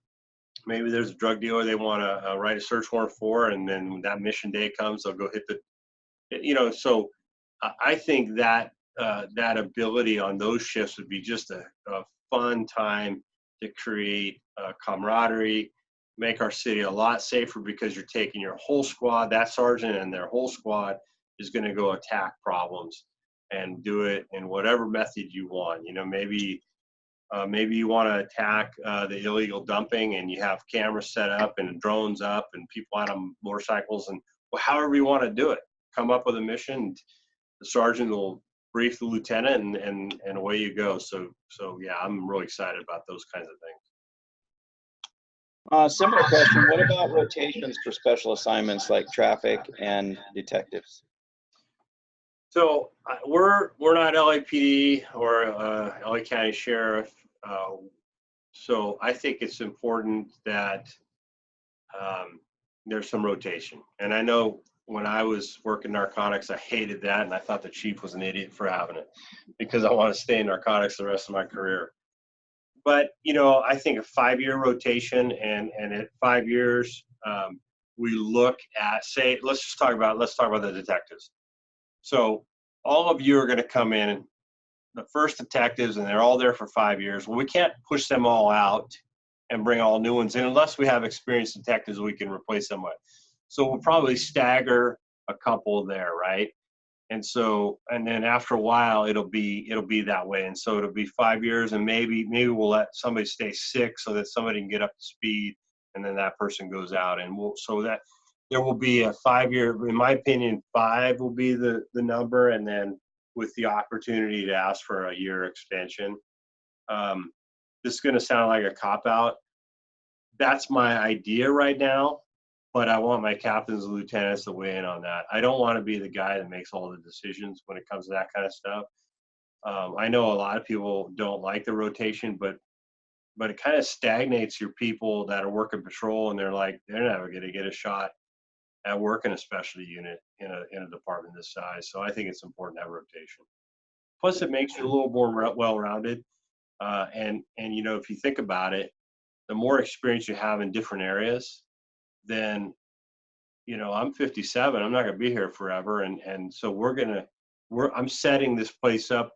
Maybe there's a drug dealer they want to write a search warrant for, and then when that mission day comes, they'll go hit the, you know. So I think that ability on those shifts would be just a fun time to create camaraderie, make our city a lot safer because you're taking your whole squad, that sergeant and their whole squad, is going to go attack problems and do it in whatever method you want. You know, maybe you want to attack the illegal dumping, and you have cameras set up and drones up and people out on motorcycles, and however you want to do it. Come up with a mission. The sergeant will brief the lieutenant, and away you go. So yeah, I'm really excited about those kinds of things. Similar question. What about rotations for special assignments like traffic and detectives? So we're not LAPD or LA County Sheriff. So I think it's important that there's some rotation. And I know when I was working narcotics, I hated that, and I thought the chief was an idiot for having it, because I want to stay in narcotics the rest of my career. But you know, I think a 5-year rotation, and at 5 years, we look at, say, let's talk about the detectives. So all of you are going to come in, the first detectives, and they're all there for 5 years. Well, we can't push them all out and bring all new ones in unless we have experienced detectives we can replace them with. So we'll probably stagger a couple there, right? And so, and then after a while, it'll be that way. And so it'll be 5 years, and maybe we'll let somebody stay 6 so that somebody can get up to speed, and then that person goes out, and so that there will be a 5-year, in my opinion, 5 will be the number, and then with the opportunity to ask for a year extension. This is going to sound like a cop-out. That's my idea right now, but I want my captains and lieutenants to weigh in on that. I don't want to be the guy that makes all the decisions when it comes to that kind of stuff. I know a lot of people don't like the rotation, but it kind of stagnates your people that are working patrol, and they're never going to get a shot at working a specialty unit in a department this size. So I think it's important to have rotation. Plus, it makes you a little more well-rounded. And you know, if you think about it, the more experience you have in different areas, then, you know, I'm 57. I'm not going to be here forever, and so I'm setting this place up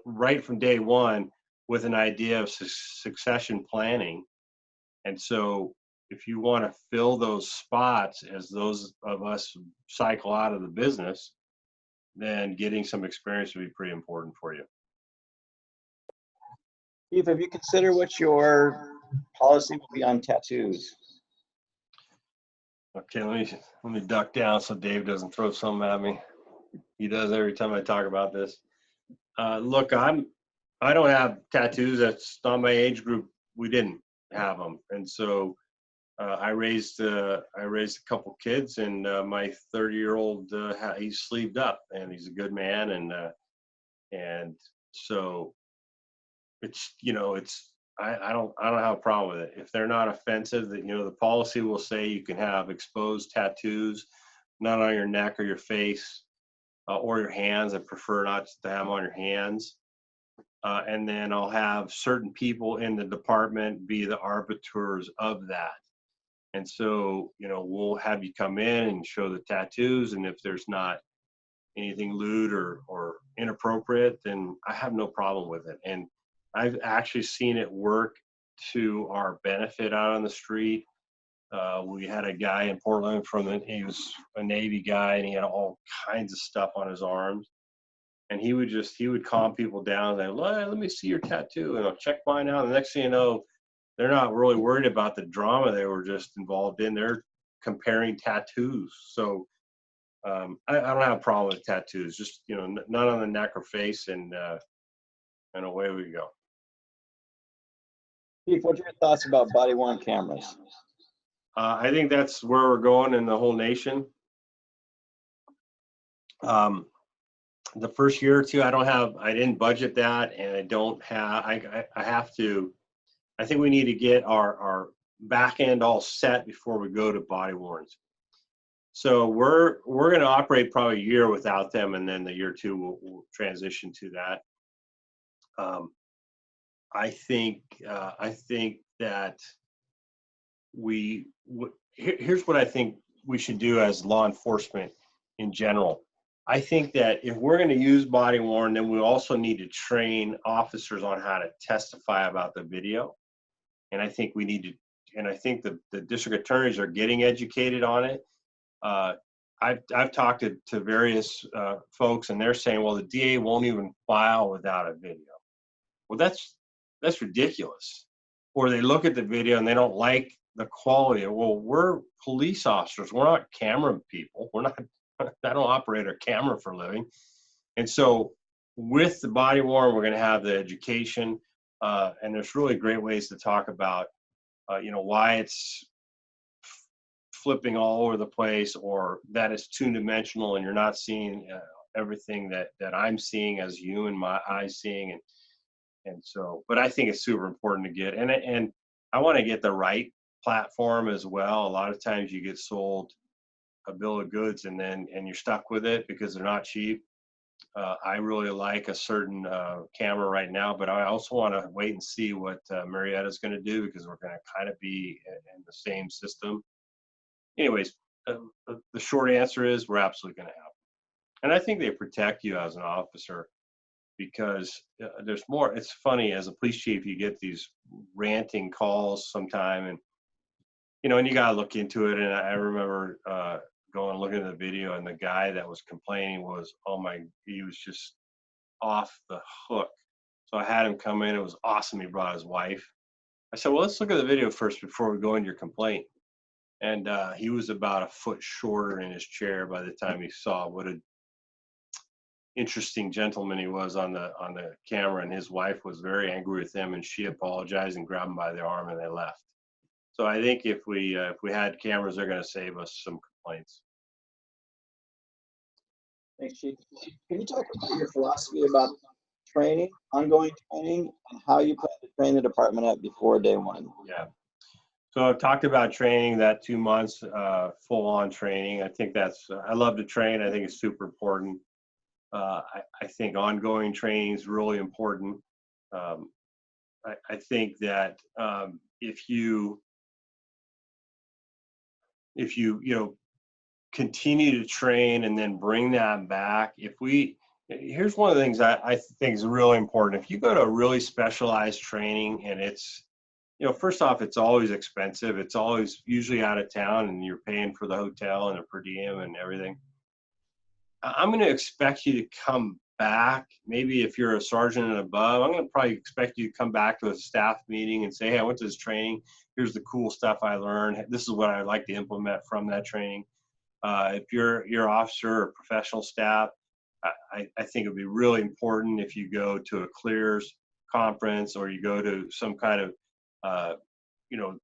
right from day one with an idea of succession planning. And so if you want to fill those spots as those of us cycle out of the business, then getting some experience would be pretty important for you. Chief, have you considered what your policy will be on tattoos? Okay, let me duck down so Dave doesn't throw something at me. He does every time I talk about this. Look, I don't have tattoos. That's not my age group. We didn't have them, and so I raised a couple kids, and my 30-year-old he's sleeved up, and he's a good man, and so it's, you know, I don't have a problem with it if they're not offensive. That, you know, the policy will say you can have exposed tattoos, not on your neck or your face or your hands. I prefer not to have them on your hands. And then I'll have certain people in the department be the arbiters of that. And so, you know, we'll have you come in and show the tattoos, and if there's not anything lewd or inappropriate, then I have no problem with it. And I've actually seen it work to our benefit out on the street. We had a guy in Portland he was a Navy guy, and he had all kinds of stuff on his arms. And he would calm people down and say, let me see your tattoo, and I'll check mine out. And the next thing you know, they're not really worried about the drama they were just involved in. They're comparing tattoos. So I don't have a problem with tattoos, just, you know, none on the neck or face, and away we go. Chief, what are your thoughts about body-worn cameras? I think that's where we're going in the whole nation. The first year or two, I didn't budget that, and I have to. I think we need to get our back end all set before we go to body worns. So we're going to operate probably a year without them, and then the year 2 we'll transition to that. I think that here's what I think we should do as law enforcement in general. I think that if we're going to use body worn, then we also need to train officers on how to testify about the video. And I think we need to, and I think the district attorneys are getting educated on it. I've talked to various folks, and they're saying, well, the DA won't even file without a video. Well, that's ridiculous. Or they look at the video and they don't like the quality. Well, we're police officers. We're not camera people. We're not. I don't operate a camera for a living. And so, with the body worn, we're going to have the education, and there's really great ways to talk about, why it's flipping all over the place, or that it's two-dimensional and you're not seeing everything that I'm seeing as you and my eyes seeing, and so, but I think it's super important to get, and I want to get the right platform as well. A lot of times you get sold a bill of goods and you're stuck with it because they're not cheap. I really like a certain camera right now, but I also want to wait and see what Marietta is going to do, because we're going to kind of be in the same system. Anyways, the short answer is we're absolutely going to have them. And I think they protect you as an officer, because there's more. It's funny, as a police chief, you get these ranting calls sometime, and and you got to look into it. And I remember going and looking at the video, and the guy that was complaining was, he was just off the hook. So I had him come in. It was awesome. He brought his wife. I said, well, let's look at the video first before we go into your complaint. And he was about a foot shorter in his chair by the time he saw what an interesting gentleman he was on the camera. And his wife was very angry with him, and she apologized and grabbed him by the arm, and they left. So I think if we had cameras, they're going to save us some complaints. Thanks, Chief. Can you talk about your philosophy about training, ongoing training, and how you plan to train the department up before day one? Yeah. So I've talked about training, that 2 months full-on training. I think I love to train. I think it's super important. I think ongoing training is really important. I think that if you continue to train and then bring that back, here's one of the things I think is really important. If you go to a really specialized training, and it's, first off, it's always expensive. It's always usually out of town, and you're paying for the hotel and the per diem and everything. I'm going to expect you to come back. Maybe if you're a sergeant and above, I'm going to probably expect you to come back to a staff meeting and say, hey, I went to this training. Here's the cool stuff I learned. This is what I'd like to implement from that training. If you're officer or professional staff, I think it'd be really important if you go to a clears conference, or you go to some kind of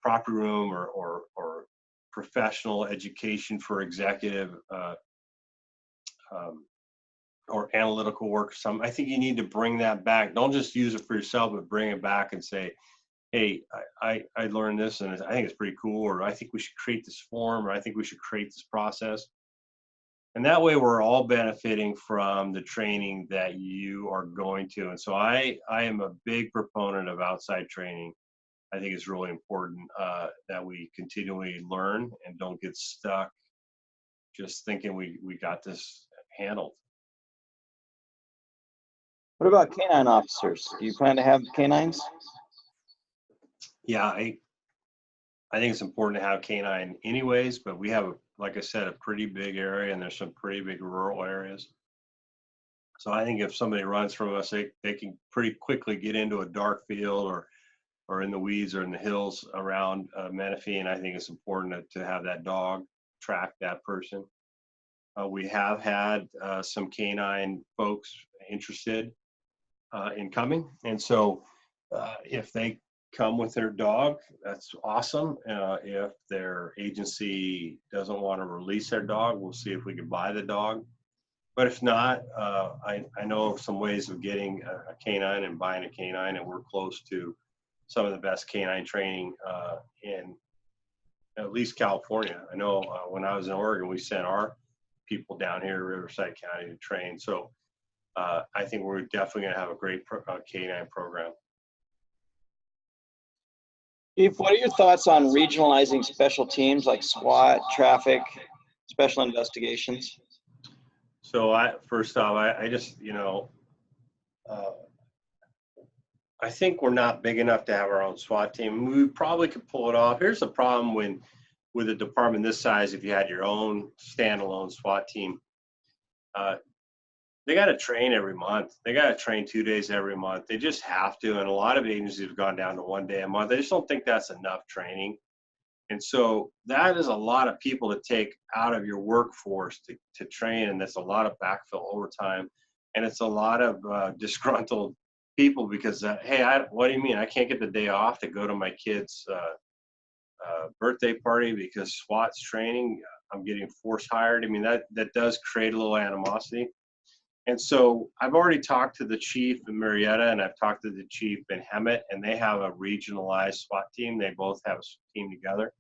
property room or professional education for executive or analytical work or something. I think you need to bring that back. Don't just use it for yourself, but bring it back and say, hey, I learned this, and I think it's pretty cool, or I think we should create this form, or I think we should create this process. And that way we're all benefiting from the training that you are going to. And so I am a big proponent of outside training. I think it's really important that we continually learn and don't get stuck just thinking we got this handled. What about canine officers? Do you plan to have canines? Yeah, I think it's important to have canine anyways, but we have, like I said, a pretty big area, and there's some pretty big rural areas. So I think if somebody runs from us, they can pretty quickly get into a dark field or in the weeds or in the hills around Menifee, and I think it's important to have that dog track that person. We have had some canine folks interested in coming, and so if they come with their dog, that's awesome. If their agency doesn't want to release their dog, we'll see if we can buy the dog. But if not, I know of some ways of getting a canine and buying a canine, and we're close to some of the best canine training in at least California. I know when I was in Oregon, we sent our people down here to Riverside County to train. So I think we're definitely going to have a great canine program. Chief, what are your thoughts on regionalizing special teams like SWAT, traffic, special investigations? So first off, I just, I think we're not big enough to have our own SWAT team. We probably could pull it off. Here's the problem when with a department this size, if you had your own standalone SWAT team, they got to train every month. They got to train 2 days every month. They just have to. And a lot of agencies have gone down to 1 day a month. I just don't think that's enough training. And so that is a lot of people to take out of your workforce to train. And that's a lot of backfill overtime. And it's a lot of disgruntled people because, hey, what do you mean? I can't get the day off to go to my kid's birthday party because SWAT's training. I'm getting force hired. I mean, that does create a little animosity. And so I've already talked to the chief in Marietta, and I've talked to the chief in Hemet, and they have a regionalized SWAT team. They both have a team together.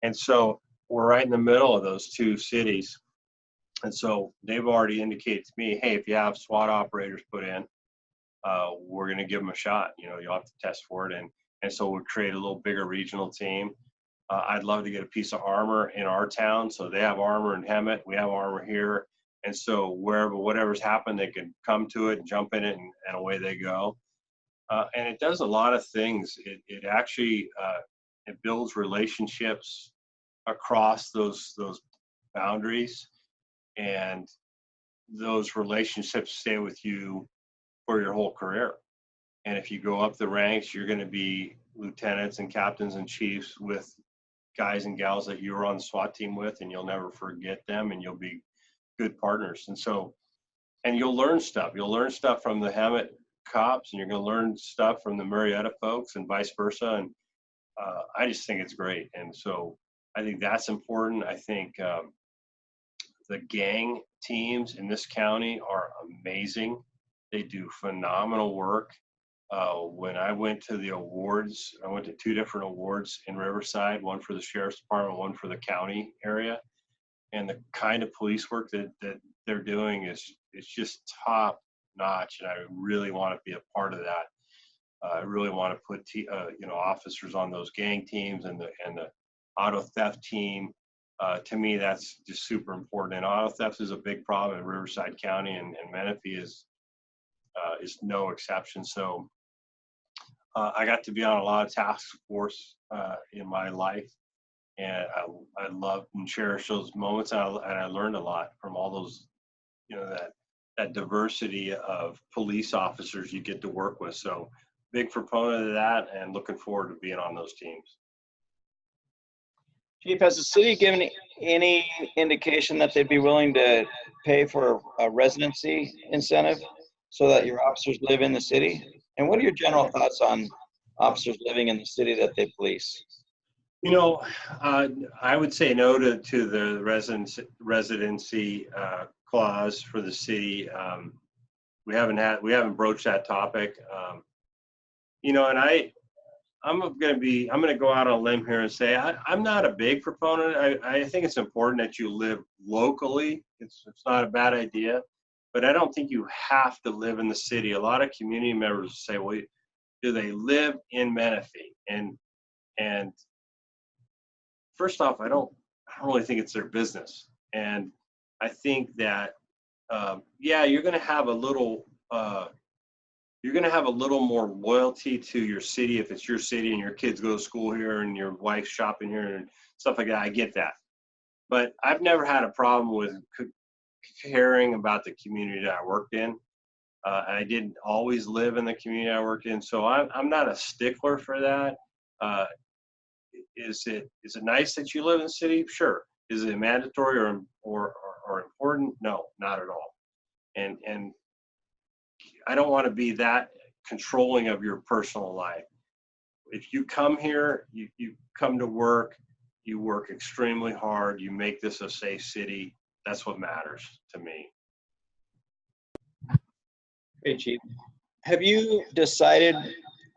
And so we're right in the middle of those two cities. And so they've already indicated to me, hey, if you have SWAT operators put in, we're going to give them a shot. You know, you'll have to test for it. And so we'll create a little bigger regional team. I'd love to get a piece of armor in our town. So they have armor in Hemet. We have armor here. And so whatever's happened, they can come to it and jump in it, and away they go. And it does a lot of things. It actually it builds relationships across those boundaries, and those relationships stay with you for your whole career. And if you go up the ranks, you're going to be lieutenants and captains and chiefs with guys and gals that you were on the SWAT team with, and you'll never forget them, and you'll be good partners. And so, and you'll learn stuff. You'll learn stuff from the Hemet cops, and you're going to learn stuff from the Marietta folks, and vice versa. And I just think it's great. And so I think that's important. I think the gang teams in this county are amazing. They do phenomenal work. When I went to the awards, I went to 2 different awards in Riverside, one for the sheriff's department, one for the county area. And the kind of police work that they're doing is just top notch. And I really want to be a part of that. I really want to put officers on those gang teams and the auto theft team. To me, that's just super important. And auto theft is a big problem in Riverside County, and Menifee is no exception. So I got to be on a lot of task force in my life, and I love and cherish those moments. And I learned a lot from all those, that diversity of police officers you get to work with. So big proponent of that, and looking forward to being on those teams. Chief, has the city given any indication that they'd be willing to pay for a residency incentive so that your officers live in the city? And what are your general thoughts on officers living in the city that they police? I would say no to the residency clause for the city. We haven't broached that topic. And I'm going to go out on a limb here and say I'm not a big proponent. I think it's important that you live locally. It's not a bad idea, but I don't think you have to live in the city. A lot of community members say, well, do they live in Menifee? And first off, I don't really think it's their business. And I think that, you're going to have a little more loyalty to your city if it's your city and your kids go to school here and your wife's shopping here and stuff like that. I get that. But I've never had a problem with caring about the community that I worked in. I didn't always live in the community I worked in, so I'm not a stickler for that. Is it nice that you live in the city? Sure. Is it mandatory or important? No, not at all. And I don't want to be that controlling of your personal life. If you come here, you come to work, you work extremely hard, you make this a safe city. That's what matters to me. Great, Chief. Have you decided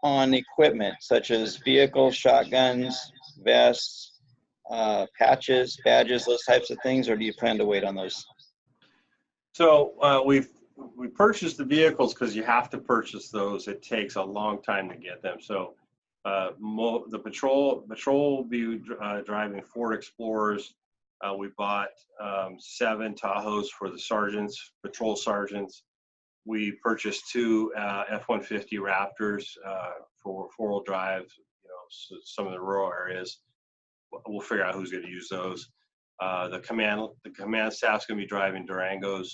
on equipment such as vehicles, shotguns, vests, patches, badges, those types of things, or do you plan to wait on those? So we purchased the vehicles because you have to purchase those. It takes a long time to get them. So the patrol will be driving Ford Explorers. We bought 7 Tahoes for the patrol sergeants. We purchased 2 F-150 Raptors for 4-wheel drive, some of the rural areas. we'll figure out who's going to use those. The command staff's going to be driving Durangos.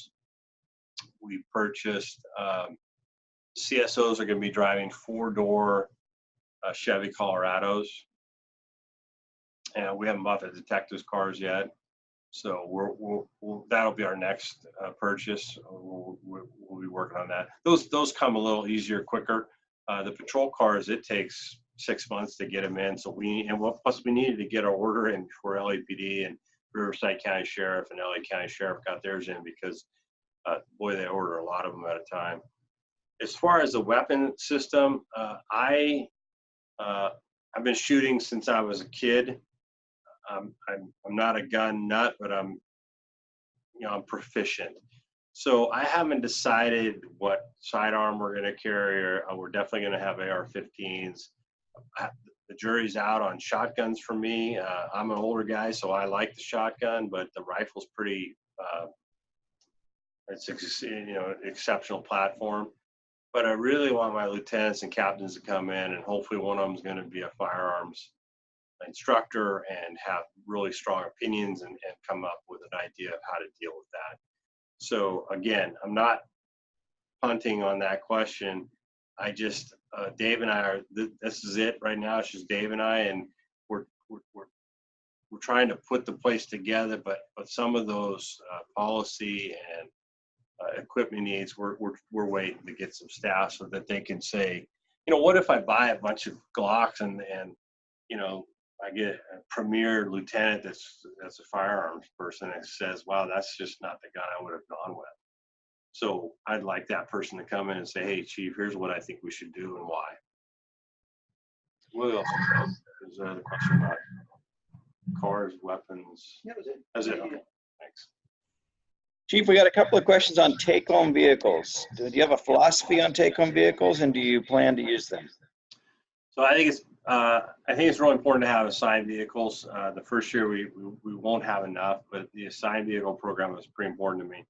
We purchased CSOs are going to be driving 4-door Chevy Colorados, and we haven't bought the detectives' cars yet. So that'll be our next purchase. We'll be working on that. Those come a little easier, quicker. The patrol cars, it takes 6 months to get them in. So plus we needed to get our order in for LAPD, and Riverside County Sheriff and LA County Sheriff got theirs in because boy, they order a lot of them at a time. As far as the weapon system, I've been shooting since I was a kid. I'm not a gun nut, but I'm proficient. So I haven't decided what sidearm we're going to carry, or we're definitely going to have AR-15s. The jury's out on shotguns for me. I'm an older guy, so I like the shotgun, but the rifle's pretty. It's exceptional platform. But I really want my lieutenants and captains to come in, and hopefully one of them is going to be a firearms instructor and have really strong opinions and come up with an idea of how to deal with that. So again, I'm not punting on that question. I just, Dave and I are, this is it right now. It's just Dave and I, and we're trying to put the place together, but some of those policy and equipment needs, we're waiting to get some staff so that they can say, what if I buy a bunch of Glocks and I get a premier lieutenant that's a firearms person and says, wow, that's just not the gun I would have gone with. So I'd like that person to come in and say, hey, Chief, here's what I think we should do and why. What else is there? Another question about cars, weapons? That was it. That's it. Okay, thanks. Chief, we got a couple of questions on take-home vehicles. Do you have a philosophy on take-home vehicles, and do you plan to use them? So I think it's really important to have assigned vehicles. The first year we won't have enough, but the assigned vehicle program is pretty important to me.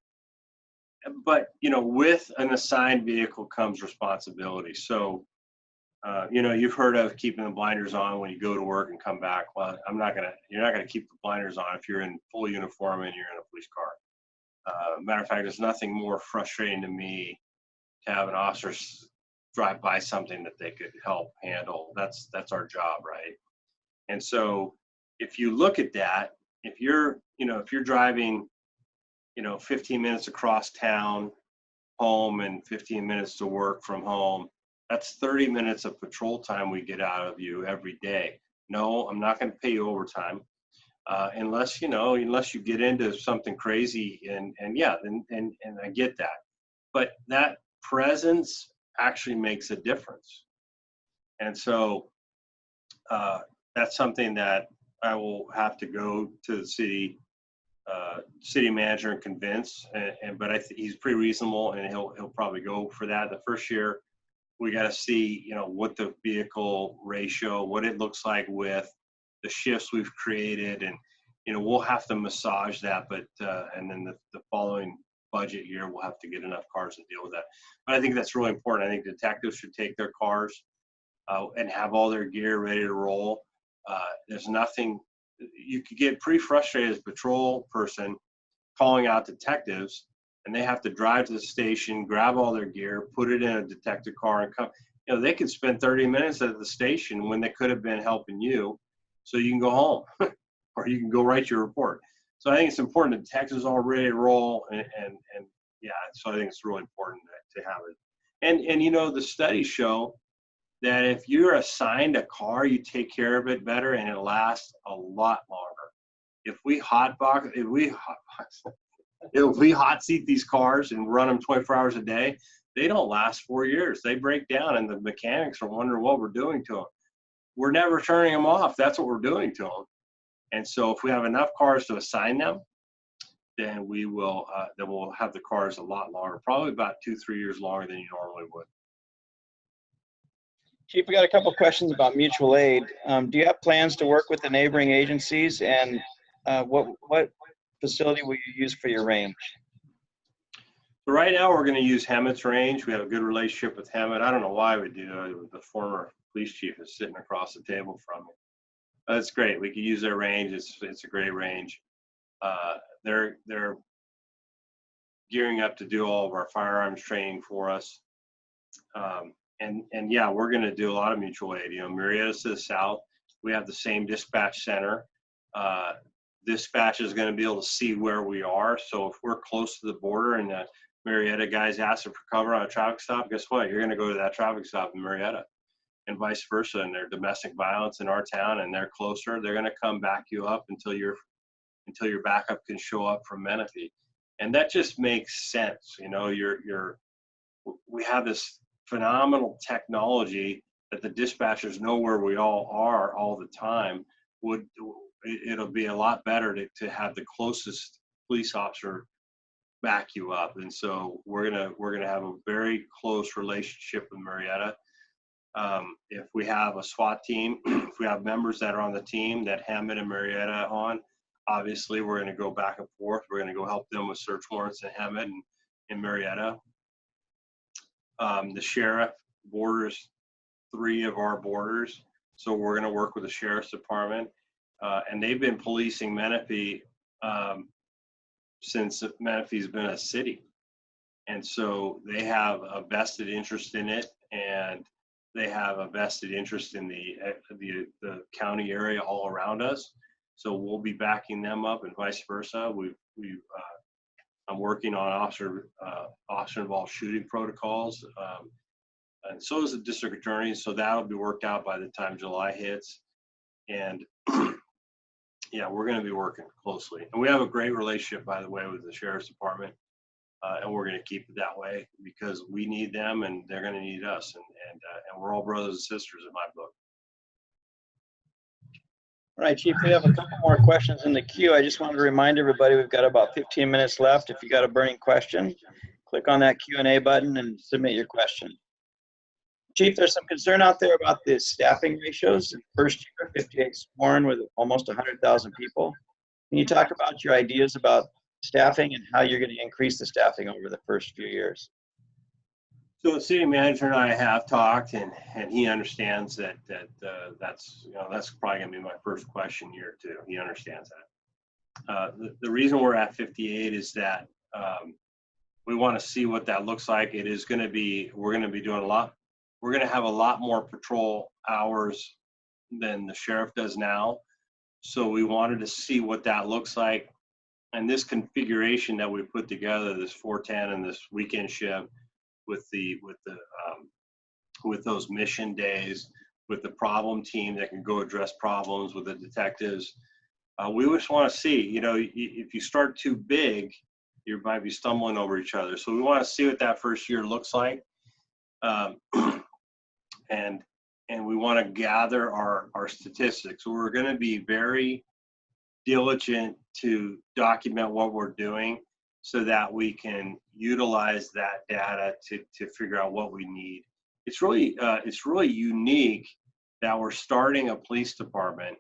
But with an assigned vehicle comes responsibility. So you've heard of keeping the blinders on when you go to work and come back. Well, you're not gonna keep the blinders on if you're in full uniform and you're in a police car. Matter of fact, there's nothing more frustrating to me to have an officer drive by something that they could help handle. That's our job, right? And so if you look at that, if you're driving 15 minutes across town home and 15 minutes to work from home, that's 30 minutes of patrol time we get out of you every day. No, I'm not going to pay you overtime unless you get into something crazy, and I get that. But that presence actually makes a difference. And so that's something that I will have to go to the city manager and convince, but I think he's pretty reasonable, and he'll probably go for that. The first year we got to see what the vehicle ratio, what it looks like with the shifts we've created, and we'll have to massage that, but and then the following budget year we'll have to get enough cars to deal with that. But I think that's really important. I think detectives should take their cars and have all their gear ready to roll. There's nothing, you could get pretty frustrated as a patrol person calling out detectives, and they have to drive to the station, grab all their gear, put it in a detective car, and come. They could spend 30 minutes at the station when they could have been helping you, so you can go home or you can go write your report. So I think it's important that detectives are ready to roll, and yeah, so I think it's really important to have it. And the studies show that if you're assigned a car, you take care of it better and it lasts a lot longer. If we hot seat these cars and run them 24 hours a day, they don't last 4 years. They break down, and the mechanics are wondering what we're doing to them. We're never turning them off. That's what we're doing to them. And so if we have enough cars to assign them, then we'll have the cars a lot longer, probably about 2-3 years longer than you normally would. Chief, we got a couple of questions about mutual aid. Do you have plans to work with the neighboring agencies, and what facility will you use for your range? So right now we're going to use Hemet's range. We have a good relationship with Hemet. I don't know why we do. The former police chief is sitting across the table from me. That's great. We could use their range. It's a great range. They're gearing up to do all of our firearms training for us. And yeah, we're going to do a lot of mutual aid. You know, Marietta to the south, we have the same dispatch center. Dispatch is going to be able to see where we are. So if we're close to the border and the Marietta guys ask for cover on a traffic stop, guess what? You're going to go to that traffic stop in Marietta, and vice versa. And there's domestic violence in our town, and they're closer. They're going to come back you up until your backup can show up from Menifee, and that just makes sense. You know, we have this phenomenal technology that the dispatchers know where we all are all the time. It'll be a lot better to have the closest police officer back you up, and so we're gonna have a very close relationship with Marietta. If we have a SWAT team, if we have members that are on the team that Hammond and Marietta on, obviously we're going to go back and forth. We're going to go help them with search warrants in Hammond and Marietta. The sheriff borders 3 of our borders, so we're going to work with the sheriff's department, and they've been policing Menifee since Menifee's been a city, and so they have a vested interest in it, and they have a vested interest in the county area all around us. So we'll be backing them up, and vice versa. I'm working on officer involved shooting protocols, and so is the district attorney. So that'll be worked out by the time July hits, and yeah, we're going to be working closely. And we have a great relationship, by the way, with the sheriff's department, and we're going to keep it that way because we need them, and they're going to need us, and we're all brothers and sisters in my book. All right, Chief, we have a couple more questions in the queue. I just wanted to remind everybody we've got about 15 minutes left. If you got a burning question, click on that Q&A button and submit your question. Chief, there's some concern out there about the staffing ratios. In the first year, 58 sworn with almost 100,000 people. Can you talk about your ideas about staffing and how you're going to increase the staffing over the first few years? So the city manager and I have talked, and he understands that's probably going to be my first question here too. He understands that. The reason we're at 58 is that we want to see what that looks like. It is going to be, we're going to be doing a lot. We're going to have a lot more patrol hours than the sheriff does now. So we wanted to see what that looks like. And this configuration that we put together, this 410 and this weekend shift, with those mission days, with the problem team that can go address problems with the detectives, we just want to see, you know, if you start too big, you might be stumbling over each other. So we want to see what that first year looks like, and we want to gather our statistics. So we're going to be very diligent to document what we're doing, so that we can utilize that data to figure out what we need. It's really unique that we're starting a police department,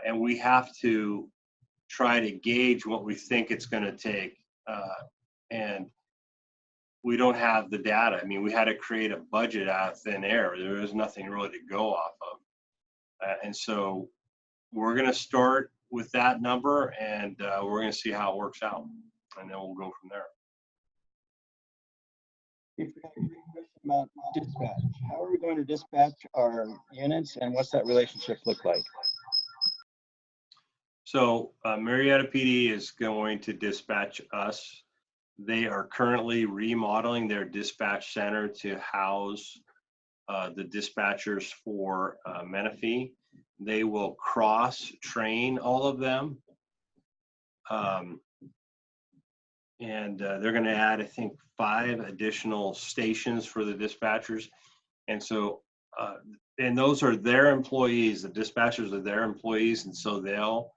and we have to try to gauge what we think it's going to take, and we don't have the data. I mean, we had to create a budget out of thin air. There was nothing really to go off of, and so we're going to start with that number, and we're going to see how it works out. And then we'll go from there. If we have a question about dispatch, how are we going to dispatch our units, and what's that relationship look like? So Marietta PD is going to dispatch us. They are currently remodeling their dispatch center to house the dispatchers for Menifee. They will cross-train all of them. And they're going to add, I think, 5 additional stations for the dispatchers. And so, and those are their employees. The dispatchers are their employees, and so they'll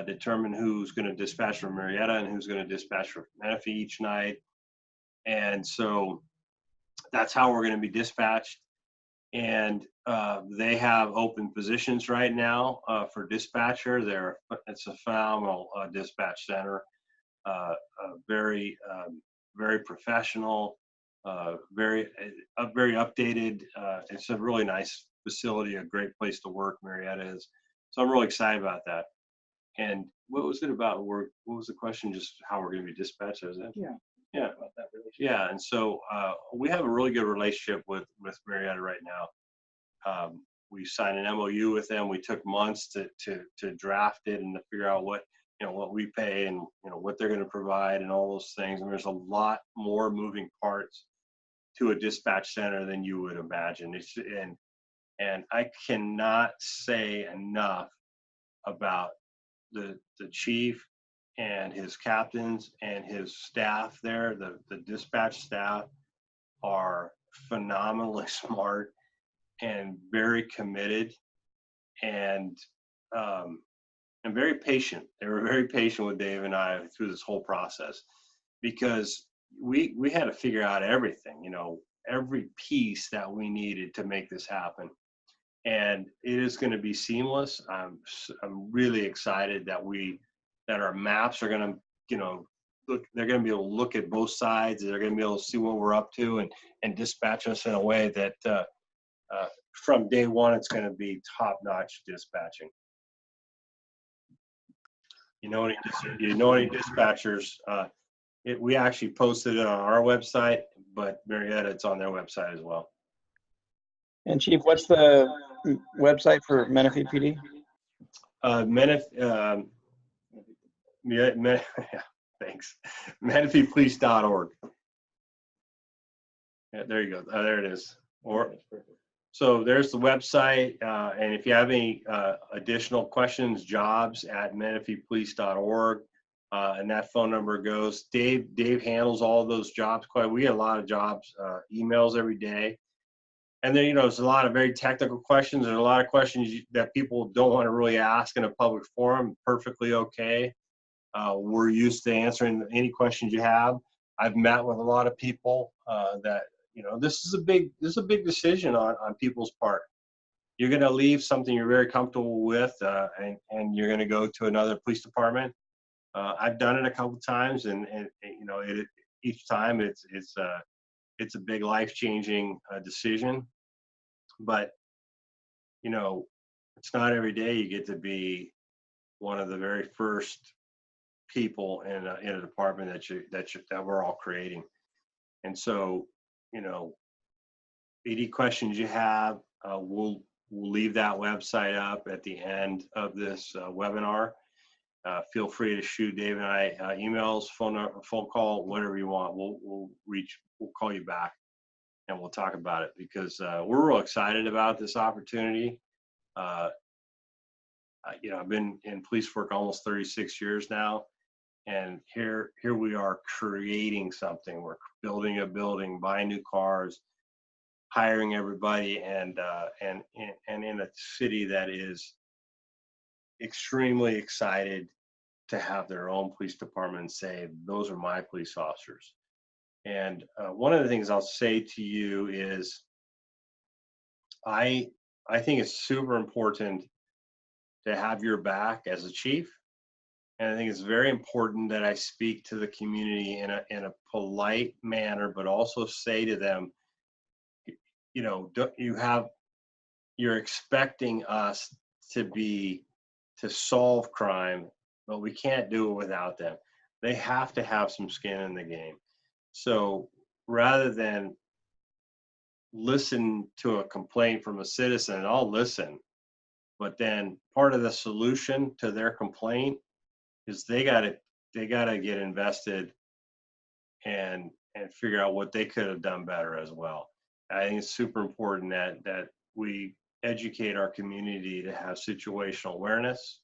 determine who's going to dispatch from Marietta and who's going to dispatch from Menifee each night. And so that's how we're going to be dispatched. And they have open positions right now for dispatcher. It's a phenomenal dispatch center. Very professional, very updated. It's a really nice facility, a great place to work. Marietta is. So I'm really excited about that. And what was it about? What was the question? Just how we're going to be dispatched, is it? Yeah. Yeah. About that relationship. Yeah. And so we have a really good relationship with Marietta right now. We signed an MOU with them. We took months to draft it and to figure out what, what we pay and, what they're going to provide and all those things. And there's a lot more moving parts to a dispatch center than you would imagine. And I cannot say enough about the chief and his captains and his staff there. The dispatch staff are phenomenally smart and very committed and very patient. They were very patient with Dave and I through this whole process because we had to figure out everything, every piece that we needed to make this happen. And it is going to be seamless. I'm really excited that our maps are going to, look, they're going to be able to look at both sides. They're going to be able to see what we're up to and dispatch us in a way that from day one, it's going to be top-notch dispatching. You know any dispatchers? We actually posted it on our website, but Marietta, it's on their website as well. And Chief, what's the website for Menifee PD? Thanks. menifeepd.org. Yeah, there you go. There it is. So there's the website, and if you have any additional questions, jobs@menifeepolice.org, and that phone number goes. Dave handles all of those jobs. We get a lot of jobs emails every day. And then, there's a lot of very technical questions. There's a lot of questions that people don't want to really ask in a public forum. Perfectly okay. We're used to answering any questions you have. I've met with a lot of people that, this is a big decision on people's part. You're going to leave something you're very comfortable with, and you're going to go to another police department. I've done it a couple of times, and each time it's a big life-changing decision, but it's not every day you get to be one of the very first people in a department that we're all creating. And so, any questions you have, we'll leave that website up at the end of this webinar. Feel free to shoot Dave and I emails, phone call, whatever you want. We'll call you back and we'll talk about it because we're real excited about this opportunity. I've been in police work almost 36 years now, and here we are creating something. We're building a building, buying new cars, hiring everybody, and in a city that is extremely excited to have their own police department and say, those are my police officers. And one of the things I'll say to you is I think it's super important to have your back as a chief. And I think it's very important that I speak to the community in a polite manner, but also say to them, you're expecting us to solve crime, but we can't do it without them. They have to have some skin in the game. So rather than listen to a complaint from a citizen, and I'll listen, but then part of the solution to their complaint is they gotta get invested and figure out what they could have done better as well. I think it's super important that we educate our community to have situational awareness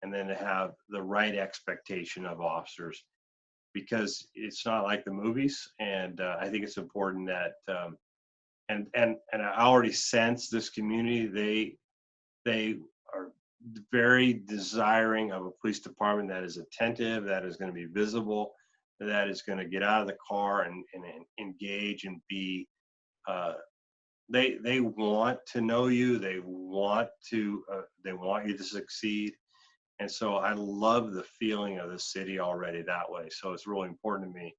and then to have the right expectation of officers, because it's not like the movies. And I think it's important that and I already sense this community, they are very desiring of a police department that is attentive, that is going to be visible, that is going to get out of the car and engage and be they want to know you, they want you to succeed. And so I love the feeling of the city already that way. So it's really important to me.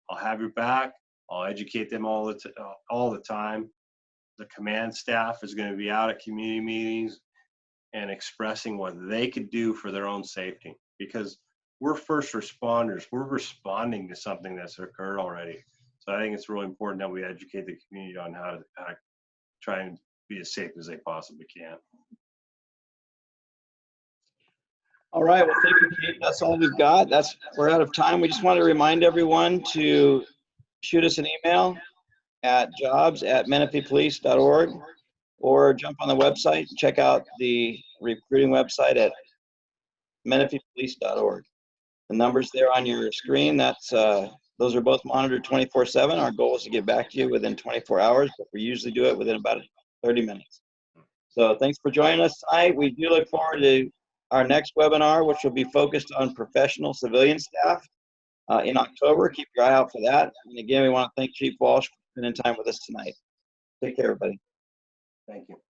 I'll have your back. I'll educate them all the time. The command staff is going to be out at community meetings, and expressing what they could do for their own safety, because we're first responders. We're responding to something that's occurred already. So I think it's really important that we educate the community on how to try and be as safe as they possibly can. All right, well, thank you, Kate. That's all we've got. We're out of time. We just want to remind everyone to shoot us an email at jobs@menifeepolice.org, or jump on the website and check out the recruiting website at menifeepolice.org. The numbers there on your screen, those are both monitored 24/7. Our goal is to get back to you within 24 hours, but we usually do it within about 30 minutes. So thanks for joining us tonight. We do look forward to our next webinar, which will be focused on professional civilian staff in October. Keep your eye out for that. And again, we want to thank Chief Walsh for spending time with us tonight. Take care, everybody. Thank you.